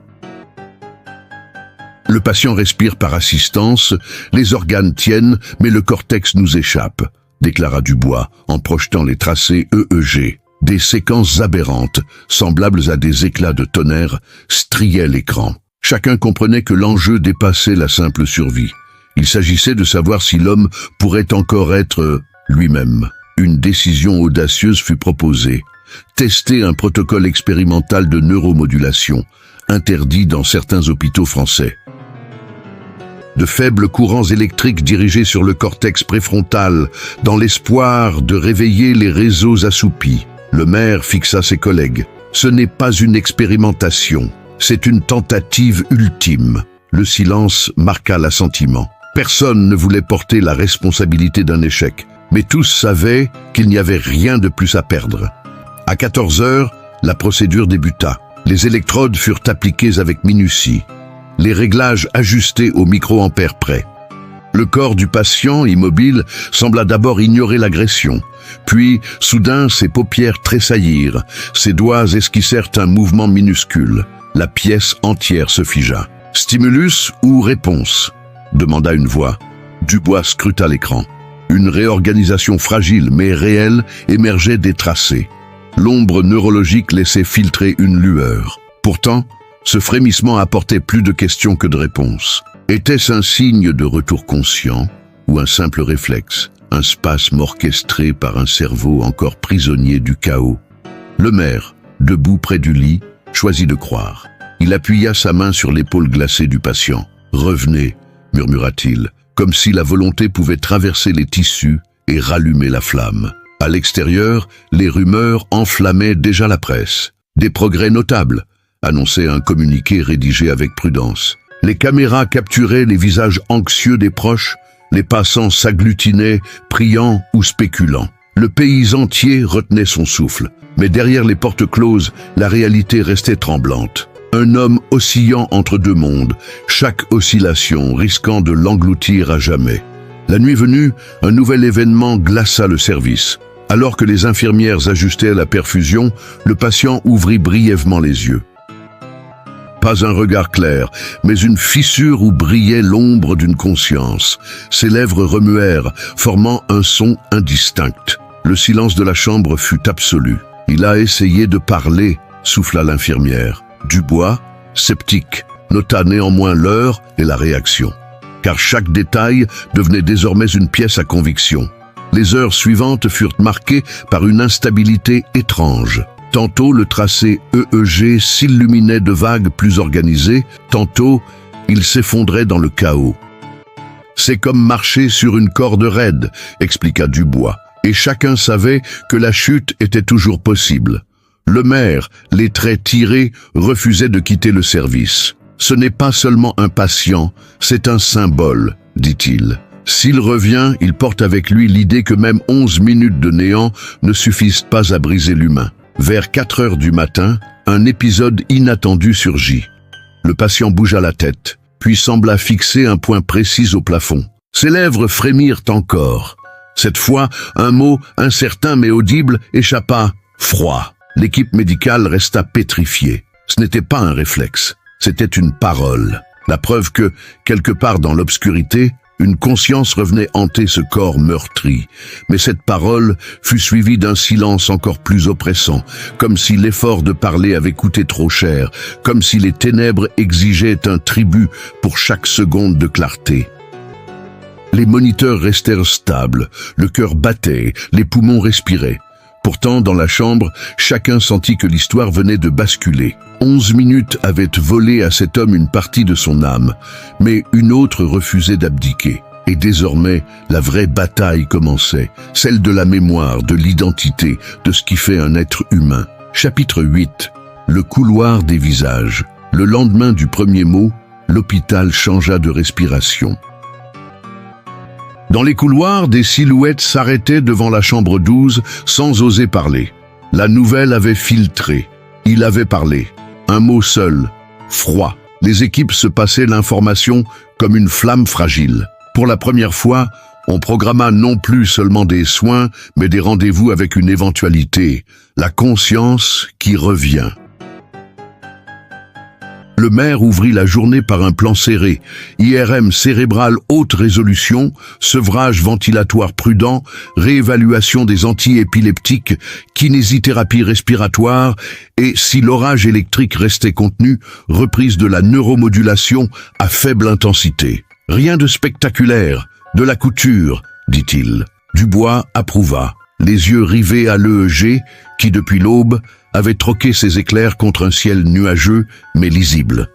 Le patient respire par assistance, les organes tiennent, mais le cortex nous échappe, déclara Dubois en projetant les tracés EEG. Des séquences aberrantes, semblables à des éclats de tonnerre, striaient l'écran. Chacun comprenait que l'enjeu dépassait la simple survie. Il s'agissait de savoir si l'homme pourrait encore être lui-même. Une décision audacieuse fut proposée. Tester un protocole expérimental de neuromodulation, interdit dans certains hôpitaux français. De faibles courants électriques dirigés sur le cortex préfrontal, dans l'espoir de réveiller les réseaux assoupis. Le maire fixa ses collègues. Ce n'est pas une expérimentation, c'est une tentative ultime. Le silence marqua l'assentiment. Personne ne voulait porter la responsabilité d'un échec, mais tous savaient qu'il n'y avait rien de plus à perdre. À 14 heures, la procédure débuta. Les électrodes furent appliquées avec minutie, les réglages ajustés au microampère près. Le corps du patient, immobile, sembla d'abord ignorer l'agression. Puis, soudain, ses paupières tressaillirent, ses doigts esquissèrent un mouvement minuscule. La pièce entière se figea. « Stimulus ou réponse ?» demanda une voix. Dubois scruta l'écran. Une réorganisation fragile mais réelle émergeait des tracés. L'ombre neurologique laissait filtrer une lueur. Pourtant, ce frémissement apportait plus de questions que de réponses. Était-ce un signe de retour conscient ou un simple réflexe, un spasme orchestré par un cerveau encore prisonnier du chaos? Le maire, debout près du lit, choisit de croire. Il appuya sa main sur l'épaule glacée du patient. « Revenez », murmura-t-il, comme si la volonté pouvait traverser les tissus et rallumer la flamme. À l'extérieur, les rumeurs enflammaient déjà la presse. Des progrès notables, annonçait un communiqué rédigé avec prudence. Les caméras capturaient les visages anxieux des proches, les passants s'agglutinaient, priant ou spéculant. Le pays entier retenait son souffle, mais derrière les portes closes, la réalité restait tremblante. Un homme oscillant entre deux mondes, chaque oscillation risquant de l'engloutir à jamais. La nuit venue, un nouvel événement glaça le service. Alors que les infirmières ajustaient la perfusion, le patient ouvrit brièvement les yeux. Pas un regard clair, mais une fissure où brillait l'ombre d'une conscience. Ses lèvres remuèrent, formant un son indistinct. Le silence de la chambre fut absolu. Il a essayé de parler, souffla l'infirmière. Dubois, sceptique, nota néanmoins l'heure et la réaction. car chaque détail devenait désormais une pièce à conviction. Les heures suivantes furent marquées par une instabilité étrange. Tantôt le tracé EEG s'illuminait de vagues plus organisées, tantôt il s'effondrait dans le chaos. « C'est comme marcher sur une corde raide », expliqua Dubois, et chacun savait que la chute était toujours possible. Le maire, les traits tirés, refusait de quitter le service. « Ce n'est pas seulement un patient, c'est un symbole », dit-il. S'il revient, il porte avec lui l'idée que même 11 minutes de néant ne suffisent pas à briser l'humain. Vers 4 heures du matin, un épisode inattendu surgit. Le patient bougea la tête, puis sembla fixer un point précis au plafond. Ses lèvres frémirent encore. Cette fois, un mot incertain mais audible échappa. « Froid ». L'équipe médicale resta pétrifiée. Ce n'était pas un réflexe, c'était une parole. La preuve que, quelque part dans l'obscurité, une conscience revenait hanter ce corps meurtri. Mais cette parole fut suivie d'un silence encore plus oppressant, comme si l'effort de parler avait coûté trop cher, comme si les ténèbres exigeaient un tribut pour chaque seconde de clarté. Les moniteurs restèrent stables, le cœur battait, les poumons respiraient. Pourtant, dans la chambre, chacun sentit que l'histoire venait de basculer. 11 minutes avaient volé à cet homme une partie de son âme, mais une autre refusait d'abdiquer. Et désormais, la vraie bataille commençait, celle de la mémoire, de l'identité, de ce qui fait un être humain. Chapitre 8. Le couloir des visages. Le lendemain du premier mot, l'hôpital changea de respiration. Dans les couloirs, des silhouettes s'arrêtaient devant la chambre 12 sans oser parler. La nouvelle avait filtré. Il avait parlé. Un mot seul. Froid. Les équipes se passaient l'information comme une flamme fragile. Pour la première fois, on programma non plus seulement des soins, mais des rendez-vous avec une éventualité. La conscience qui revient. Le maire ouvrit la journée par un plan serré, IRM cérébral haute résolution, sevrage ventilatoire prudent, réévaluation des antiépileptiques, kinésithérapie respiratoire et, si l'orage électrique restait contenu, reprise de la neuromodulation à faible intensité. Rien de spectaculaire, de la couture, dit-il. Dubois approuva, les yeux rivés à l'EEG qui, depuis l'aube, avait troqué ses éclairs contre un ciel nuageux mais lisible.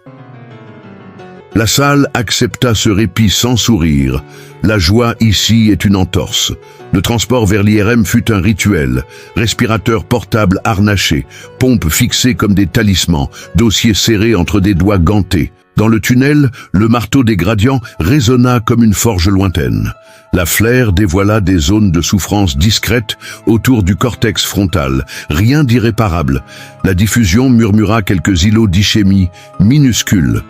La salle accepta ce répit sans sourire. La joie ici est une entorse. Le transport vers l'IRM fut un rituel. Respirateur portable harnaché, pompes fixées comme des talismans, dossiers serrés entre des doigts gantés. Dans le tunnel, le marteau des gradients résonna comme une forge lointaine. La flaire dévoila des zones de souffrance discrètes autour du cortex frontal. Rien d'irréparable. La diffusion murmura quelques îlots d'ischémie minuscules.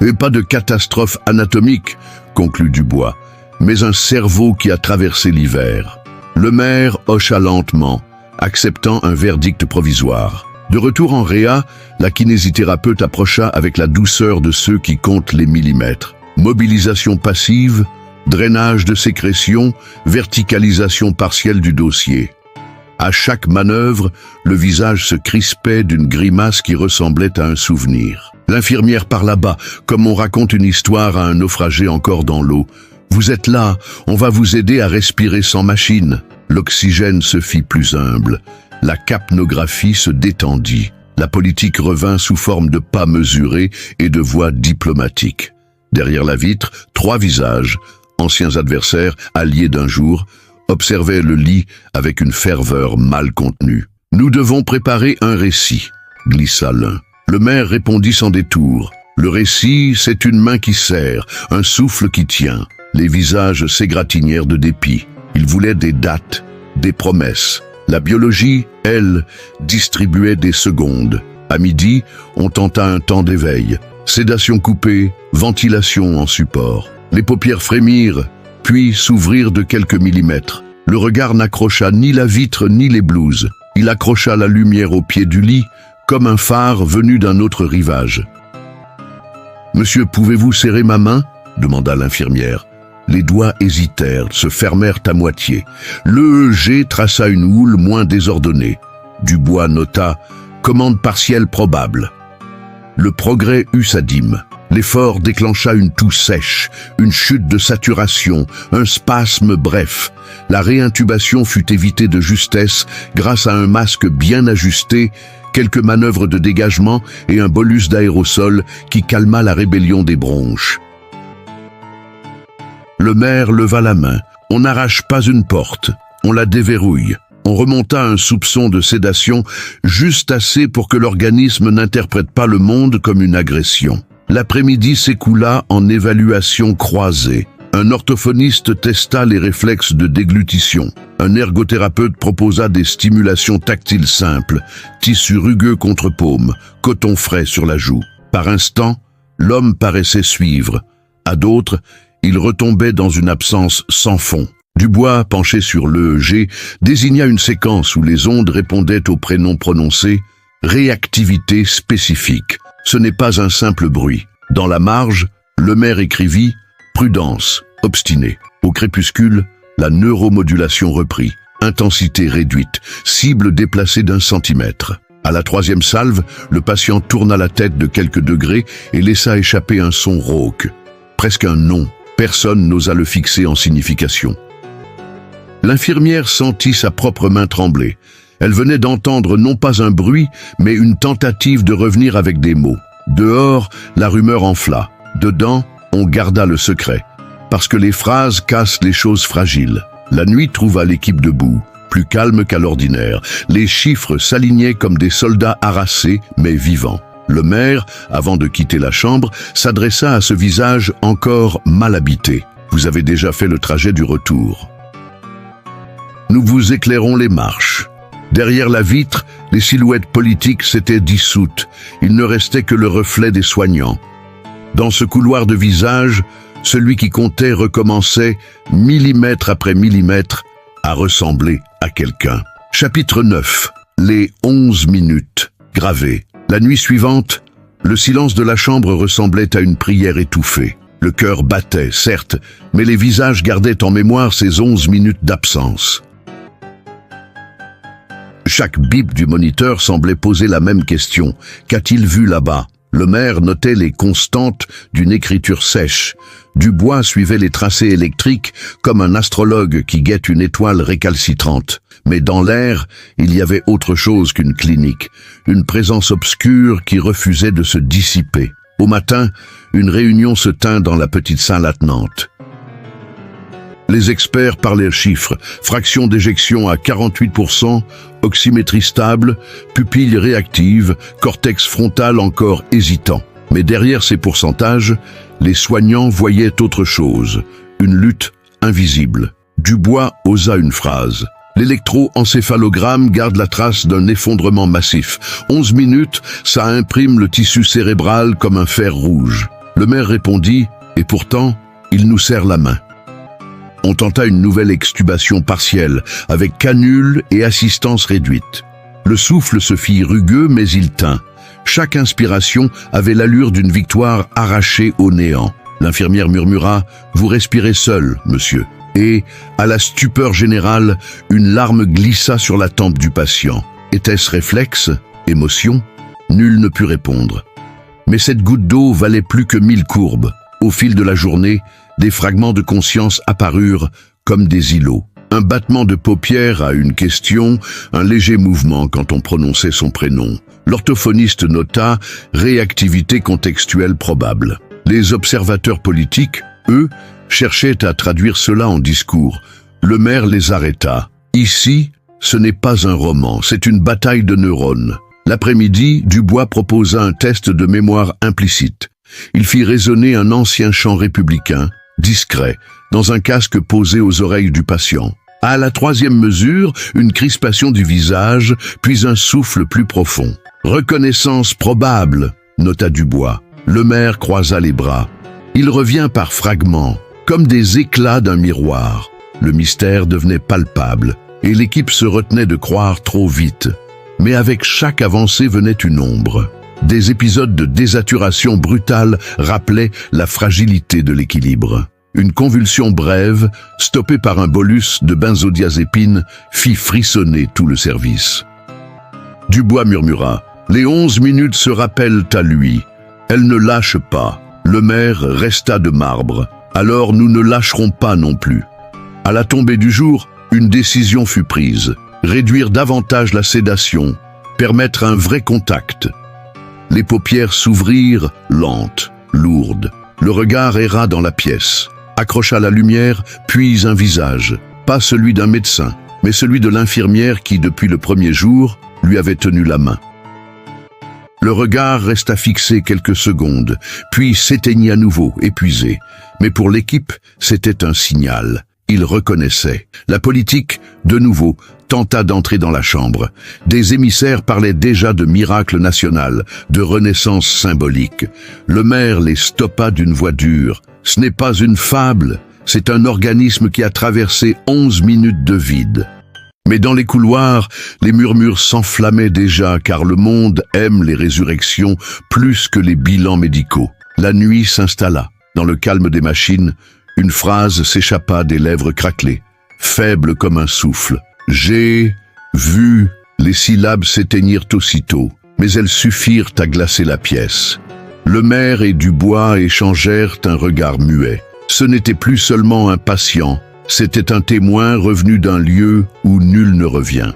Et pas de catastrophe anatomique, conclut Dubois, mais un cerveau qui a traversé l'hiver. Le maire hocha lentement, acceptant un verdict provisoire. De retour en réa, la kinésithérapeute approcha avec la douceur de ceux qui comptent les millimètres. Mobilisation passive, drainage de sécrétion, verticalisation partielle du dossier. À chaque manœuvre, le visage se crispait d'une grimace qui ressemblait à un souvenir. L'infirmière parla bas, comme on raconte une histoire à un naufragé encore dans l'eau. « Vous êtes là, on va vous aider à respirer sans machine. » L'oxygène se fit plus humble. La capnographie se détendit. La politique revint sous forme de pas mesurés et de voix diplomatiques. Derrière la vitre, 3 visages, anciens adversaires, alliés d'un jour, observaient le lit avec une ferveur mal contenue. « Nous devons préparer un récit », glissa l'un. Le maire répondit sans détour. « Le récit, c'est une main qui serre, un souffle qui tient. » Les visages s'égratignèrent de dépit. Ils voulaient des dates, des promesses. La biologie, elle, distribuait des secondes. À midi, on tenta un temps d'éveil. Sédation coupée, ventilation en support. Les paupières frémirent, puis s'ouvrirent de quelques millimètres. Le regard n'accrocha ni la vitre ni les blouses. Il accrocha la lumière au pied du lit, comme un phare venu d'un autre rivage. « Monsieur, pouvez-vous serrer ma main ?» demanda l'infirmière. Les doigts hésitèrent, se fermèrent à moitié. L'EEG traça une houle moins désordonnée. Dubois nota « commande partielle probable ». Le progrès eut sa dîme. L'effort déclencha une toux sèche, une chute de saturation, un spasme bref. La réintubation fut évitée de justesse grâce à un masque bien ajusté, quelques manœuvres de dégagement et un bolus d'aérosol qui calma la rébellion des bronches. Le maire leva la main. On n'arrache pas une porte, on la déverrouille. On remonta un soupçon de sédation, juste assez pour que l'organisme n'interprète pas le monde comme une agression. L'après-midi s'écoula en évaluation croisée. Un orthophoniste testa les réflexes de déglutition. Un ergothérapeute proposa des stimulations tactiles simples, tissu rugueux contre paume, coton frais sur la joue. Par instants, l'homme paraissait suivre. À d'autres, il retombait dans une absence sans fond. Dubois, penché sur l'EEG, désigna une séquence où les ondes répondaient au prénom prononcé « réactivité spécifique ». Ce n'est pas un simple bruit. Dans la marge, le maire écrivit « prudence, obstiné ». Au crépuscule, la neuromodulation reprit. Intensité réduite, cible déplacée d'1 centimètre. À la 3e salve, le patient tourna la tête de quelques degrés et laissa échapper un son rauque. Presque un nom. Personne n'osa le fixer en signification. L'infirmière sentit sa propre main trembler. Elle venait d'entendre non pas un bruit, mais une tentative de revenir avec des mots. Dehors, la rumeur enfla. Dedans, on garda le secret. Parce que les phrases cassent les choses fragiles. La nuit trouva l'équipe debout, plus calme qu'à l'ordinaire. Les chiffres s'alignaient comme des soldats harassés, mais vivants. Le maire, avant de quitter la chambre, s'adressa à ce visage encore mal habité. « Vous avez déjà fait le trajet du retour. Nous vous éclairons les marches. » Derrière la vitre, les silhouettes politiques s'étaient dissoutes. Il ne restait que le reflet des soignants. Dans ce couloir de visage, celui qui comptait recommençait, millimètre après millimètre, à ressembler à quelqu'un. Chapitre 9. Les 11 minutes. Gravé. La nuit suivante, le silence de la chambre ressemblait à une prière étouffée. Le cœur battait, certes, mais les visages gardaient en mémoire ces 11 minutes d'absence. Chaque bip du moniteur semblait poser la même question. Qu'a-t-il vu là-bas? Le maire notait les constantes d'une écriture sèche. Dubois suivait les tracés électriques comme un astrologue qui guette une étoile récalcitrante. Mais dans l'air, il y avait autre chose qu'une clinique, une présence obscure qui refusait de se dissiper. Au matin, une réunion se tint dans la petite salle attenante. Les experts parlaient chiffres, fraction d'éjection à 48%, oxymétrie stable, pupille réactive, cortex frontal encore hésitant. Mais derrière ces pourcentages, les soignants voyaient autre chose, une lutte invisible. Dubois osa une phrase. L'électroencéphalogramme garde la trace d'un effondrement massif. 11 minutes, ça imprime le tissu cérébral comme un fer rouge. Le maire répondit, et pourtant, il nous serre la main. On tenta une nouvelle extubation partielle, avec canule et assistance réduite. Le souffle se fit rugueux, mais il tint. Chaque inspiration avait l'allure d'une victoire arrachée au néant. L'infirmière murmura « Vous respirez seul, monsieur ». Et, à la stupeur générale, une larme glissa sur la tempe du patient. Était-ce réflexe? Émotion? Nul ne put répondre. Mais cette goutte d'eau valait plus que 1000 courbes. Au fil de la journée, des fragments de conscience apparurent comme des îlots. Un battement de paupières à une question, un léger mouvement quand on prononçait son prénom. L'orthophoniste nota « réactivité contextuelle probable ». Les observateurs politiques, eux, cherchaient à traduire cela en discours. Le maire les arrêta. Ici, ce n'est pas un roman, c'est une bataille de neurones. L'après-midi, Dubois proposa un test de mémoire implicite. Il fit résonner un ancien chant républicain, discret, dans un casque posé aux oreilles du patient. À la 3e mesure, une crispation du visage, puis un souffle plus profond. « Reconnaissance probable », nota Dubois. Le maire croisa les bras. Il revient par fragments, comme des éclats d'un miroir. Le mystère devenait palpable, et l'équipe se retenait de croire trop vite. Mais avec chaque avancée venait une ombre. Des épisodes de désaturation brutale rappelaient la fragilité de l'équilibre. Une convulsion brève, stoppée par un bolus de benzodiazépine, fit frissonner tout le service. Dubois murmura « Les 11 minutes se rappellent à lui. Elles ne lâchent pas. Le maire resta de marbre. Alors nous ne lâcherons pas non plus. À la tombée du jour, une décision fut prise. Réduire davantage la sédation, permettre un vrai contact. Les paupières s'ouvrirent, lentes, lourdes. Le regard erra dans la pièce, accrocha la lumière, puis un visage. Pas celui d'un médecin, mais celui de l'infirmière qui, depuis le premier jour, lui avait tenu la main. Le regard resta fixé quelques secondes, puis s'éteignit à nouveau, épuisé. Mais pour l'équipe, c'était un signal. Il reconnaissait. La politique, de nouveau, tenta d'entrer dans la chambre. Des émissaires parlaient déjà de miracle national, de renaissance symbolique. Le maire les stoppa d'une voix dure. Ce n'est pas une fable, c'est un organisme qui a traversé 11 minutes de vide. Mais dans les couloirs, les murmures s'enflammaient déjà car le monde aime les résurrections plus que les bilans médicaux. La nuit s'installa. Dans le calme des machines, une phrase s'échappa des lèvres craquelées, faible comme un souffle. « J'ai vu ». Les syllabes s'éteignirent aussitôt, mais elles suffirent à glacer la pièce. Le maire et Dubois échangèrent un regard muet. Ce n'était plus seulement un patient, c'était un témoin revenu d'un lieu où nul ne revient.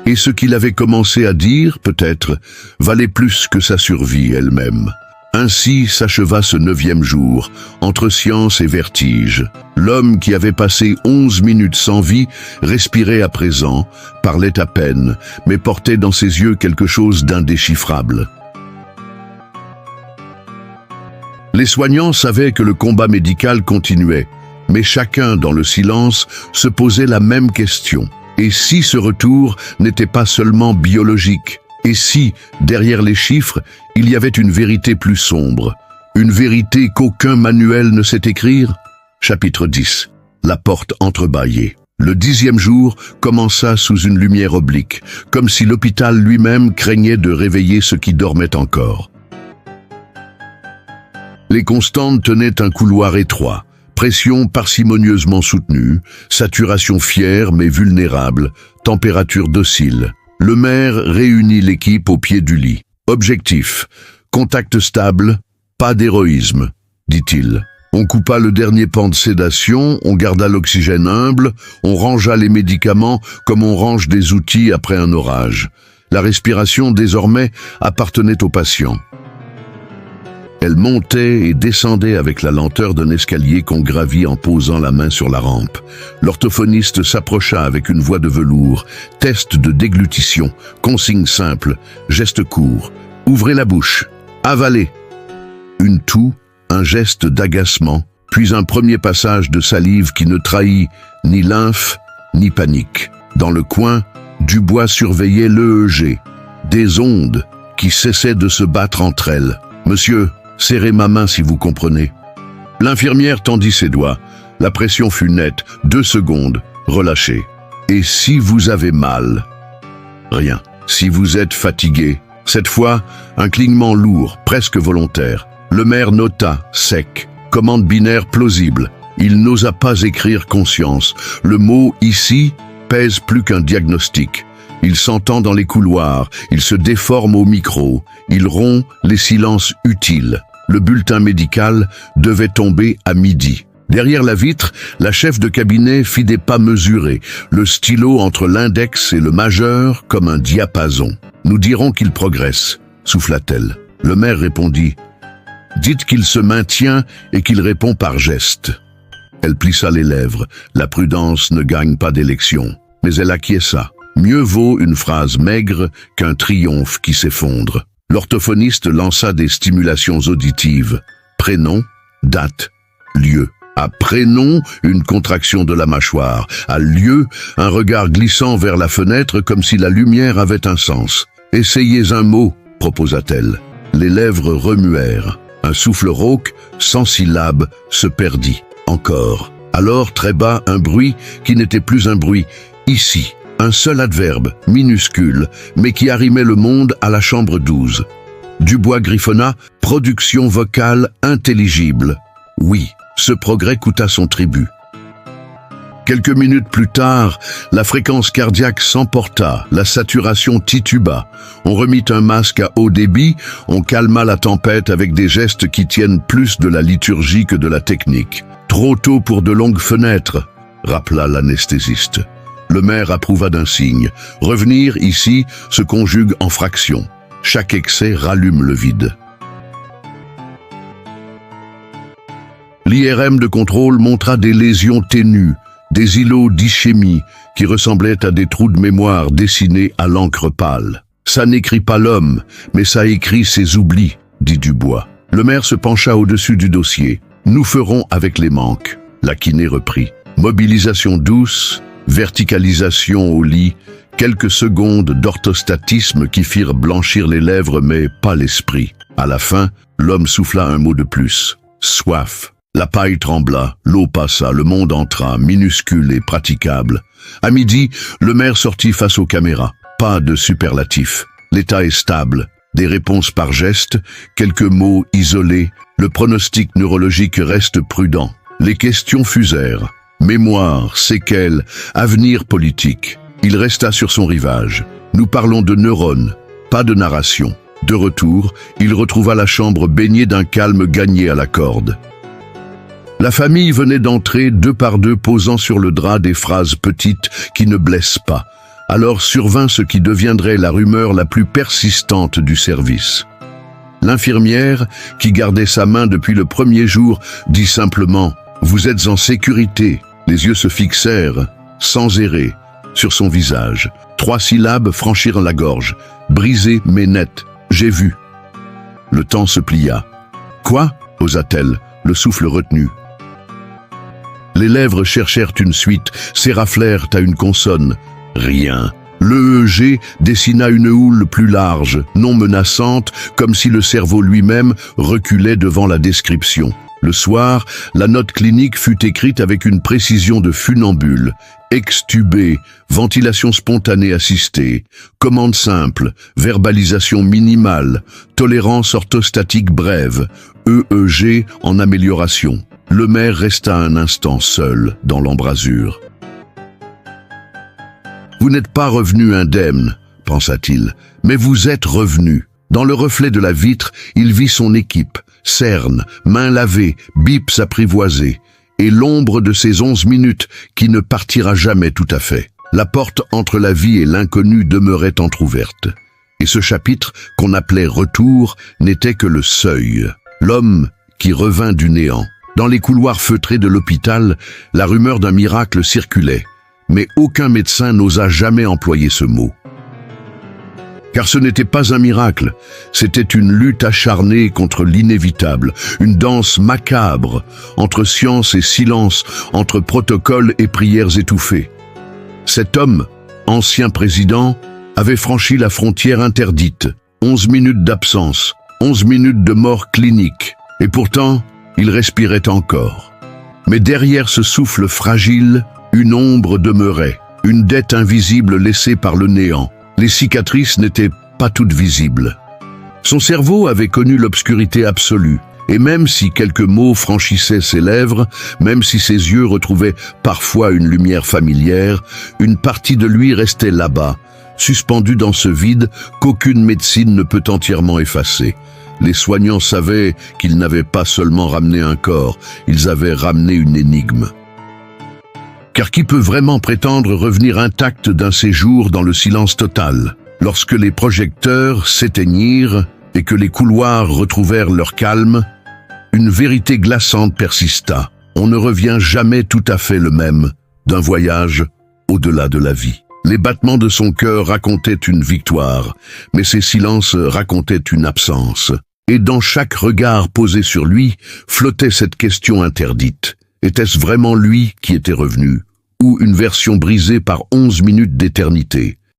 Et ce qu'il avait commencé à dire, peut-être, valait plus que sa survie elle-même. Ainsi s'acheva ce 9e jour, entre science et vertige. L'homme qui avait passé 11 minutes sans vie respirait à présent, parlait à peine, mais portait dans ses yeux quelque chose d'indéchiffrable. Les soignants savaient que le combat médical continuait, mais chacun, dans le silence, se posait la même question. Et si ce retour n'était pas seulement biologique ? Et si, derrière les chiffres, il y avait une vérité plus sombre, une vérité qu'aucun manuel ne sait écrire? Chapitre 10. La porte entrebâillée. Le 10e jour commença sous une lumière oblique, comme si l'hôpital lui-même craignait de réveiller ceux qui dormaient encore. Les constantes tenaient un couloir étroit, pression parcimonieusement soutenue, saturation fière mais vulnérable, température docile. Le maire réunit l'équipe au pied du lit. Objectif, contact stable, pas d'héroïsme, dit-il. On coupa le dernier pan de sédation, on garda l'oxygène humble, on rangea les médicaments comme on range des outils après un orage. La respiration, désormais, appartenait au patient. Elle montait et descendait avec la lenteur d'un escalier qu'on gravit en posant la main sur la rampe. L'orthophoniste s'approcha avec une voix de velours. Test de déglutition, consigne simple, geste court. Ouvrez la bouche, avalez. Une toux, un geste d'agacement, puis un premier passage de salive qui ne trahit ni lymphe ni panique. Dans le coin, Dubois surveillait l'EEG, des ondes qui cessaient de se battre entre elles. « Monsieur, serrez ma main si vous comprenez. » L'infirmière tendit ses doigts. La pression fut nette. 2 secondes. Relâchez. « Et si vous avez mal ?» Rien. « Si vous êtes fatigué ?» Cette fois, un clignement lourd, presque volontaire. Le maire nota, sec. Commande binaire plausible. Il n'osa pas écrire conscience. Le mot « ici » pèse plus qu'un diagnostic. Il s'entend dans les couloirs, il se déforme au micro, il rompt les silences utiles. Le bulletin médical devait tomber à midi. Derrière la vitre, la chef de cabinet fit des pas mesurés, le stylo entre l'index et le majeur comme un diapason. « Nous dirons qu'il progresse », souffla-t-elle. Le maire répondit « Dites qu'il se maintient et qu'il répond par geste. » Elle plissa les lèvres. La prudence ne gagne pas d'élection. Mais elle acquiesça. Mieux vaut une phrase maigre qu'un triomphe qui s'effondre. L'orthophoniste lança des stimulations auditives. Prénom, date, lieu. À prénom, une contraction de la mâchoire. À lieu, un regard glissant vers la fenêtre comme si la lumière avait un sens. « Essayez un mot », proposa-t-elle. Les lèvres remuèrent. Un souffle rauque, sans syllabe, se perdit. Encore. Alors, très bas, un bruit qui n'était plus un bruit. Ici. Un seul adverbe, minuscule, mais qui arrimait le monde à la chambre 12. Dubois griffonna « Production vocale intelligible ». Oui, ce progrès coûta son tribut. Quelques minutes plus tard, la fréquence cardiaque s'emporta, la saturation tituba. On remit un masque à haut débit, on calma la tempête avec des gestes qui tiennent plus de la liturgie que de la technique. Trop tôt pour de longues fenêtres, rappela l'anesthésiste. Le maire approuva d'un signe. Revenir ici se conjugue en fractions. Chaque excès rallume le vide. L'IRM de contrôle montra des lésions ténues, des îlots d'ischémie qui ressemblaient à des trous de mémoire dessinés à l'encre pâle. Ça n'écrit pas l'homme, mais ça écrit ses oublis, dit Dubois. Le maire se pencha au-dessus du dossier. Nous ferons avec les manques. La kiné reprit. Mobilisation douce, verticalisation au lit, quelques secondes d'orthostatisme qui firent blanchir les lèvres mais pas l'esprit. À la fin, l'homme souffla un mot de plus. Soif. La paille trembla, l'eau passa, le monde entra, minuscule et praticable. À midi, le maire sortit face aux caméras. Pas de superlatif. L'état est stable. Des réponses par geste, quelques mots isolés. Le pronostic neurologique reste prudent. Les questions fusèrent. Mémoire, séquelles, avenir politique. Il resta sur son rivage. Nous parlons de neurones, pas de narration. De retour, il retrouva la chambre baignée d'un calme gagné à la corde. La famille venait d'entrer deux par deux, posant sur le drap des phrases petites qui ne blessent pas. Alors survint ce qui deviendrait la rumeur la plus persistante du service. L'infirmière, qui gardait sa main depuis le premier jour, dit simplement « Vous êtes en sécurité ». Les yeux se fixèrent, sans errer, sur son visage. 3 syllabes franchirent la gorge, brisées mais nettes. « J'ai vu ». Le temps se plia. « Quoi » osa-t-elle, le souffle retenu. Les lèvres cherchèrent une suite, s'éraflèrent à une consonne. Rien. L'EEG dessina une houle plus large, non menaçante, comme si le cerveau lui-même reculait devant la description. Le soir, la note clinique fut écrite avec une précision de funambule. Extubé, ventilation spontanée assistée, commande simple, verbalisation minimale, tolérance orthostatique brève, EEG en amélioration. Le maire resta un instant seul dans l'embrasure. « Vous n'êtes pas revenu indemne, pensa-t-il, mais vous êtes revenu. » Dans le reflet de la vitre, il vit son équipe, cernes, mains lavées, bips apprivoisés, et l'ombre de ces 11 minutes qui ne partira jamais tout à fait. La porte entre la vie et l'inconnu demeurait entr'ouverte. Et ce chapitre, qu'on appelait « Retour », n'était que le seuil. L'homme qui revint du néant. Dans les couloirs feutrés de l'hôpital, la rumeur d'un miracle circulait. Mais aucun médecin n'osa jamais employer ce mot. Car ce n'était pas un miracle, c'était une lutte acharnée contre l'inévitable, une danse macabre, entre science et silence, entre protocole et prières étouffées. Cet homme, ancien président, avait franchi la frontière interdite, 11 minutes d'absence, 11 minutes de mort clinique, et pourtant, il respirait encore. Mais derrière ce souffle fragile, une ombre demeurait, une dette invisible laissée par le néant. Les cicatrices n'étaient pas toutes visibles. Son cerveau avait connu l'obscurité absolue, et même si quelques mots franchissaient ses lèvres, même si ses yeux retrouvaient parfois une lumière familière, une partie de lui restait là-bas, suspendue dans ce vide qu'aucune médecine ne peut entièrement effacer. Les soignants savaient qu'ils n'avaient pas seulement ramené un corps, ils avaient ramené une énigme. Car qui peut vraiment prétendre revenir intact d'un séjour dans le silence total? Lorsque les projecteurs s'éteignirent et que les couloirs retrouvèrent leur calme, une vérité glaçante persista. On ne revient jamais tout à fait le même d'un voyage au-delà de la vie. Les battements de son cœur racontaient une victoire, mais ses silences racontaient une absence. Et dans chaque regard posé sur lui, flottait cette question interdite. Était-ce vraiment lui qui était revenu? Ou une version brisée par 11 minutes d'éternité?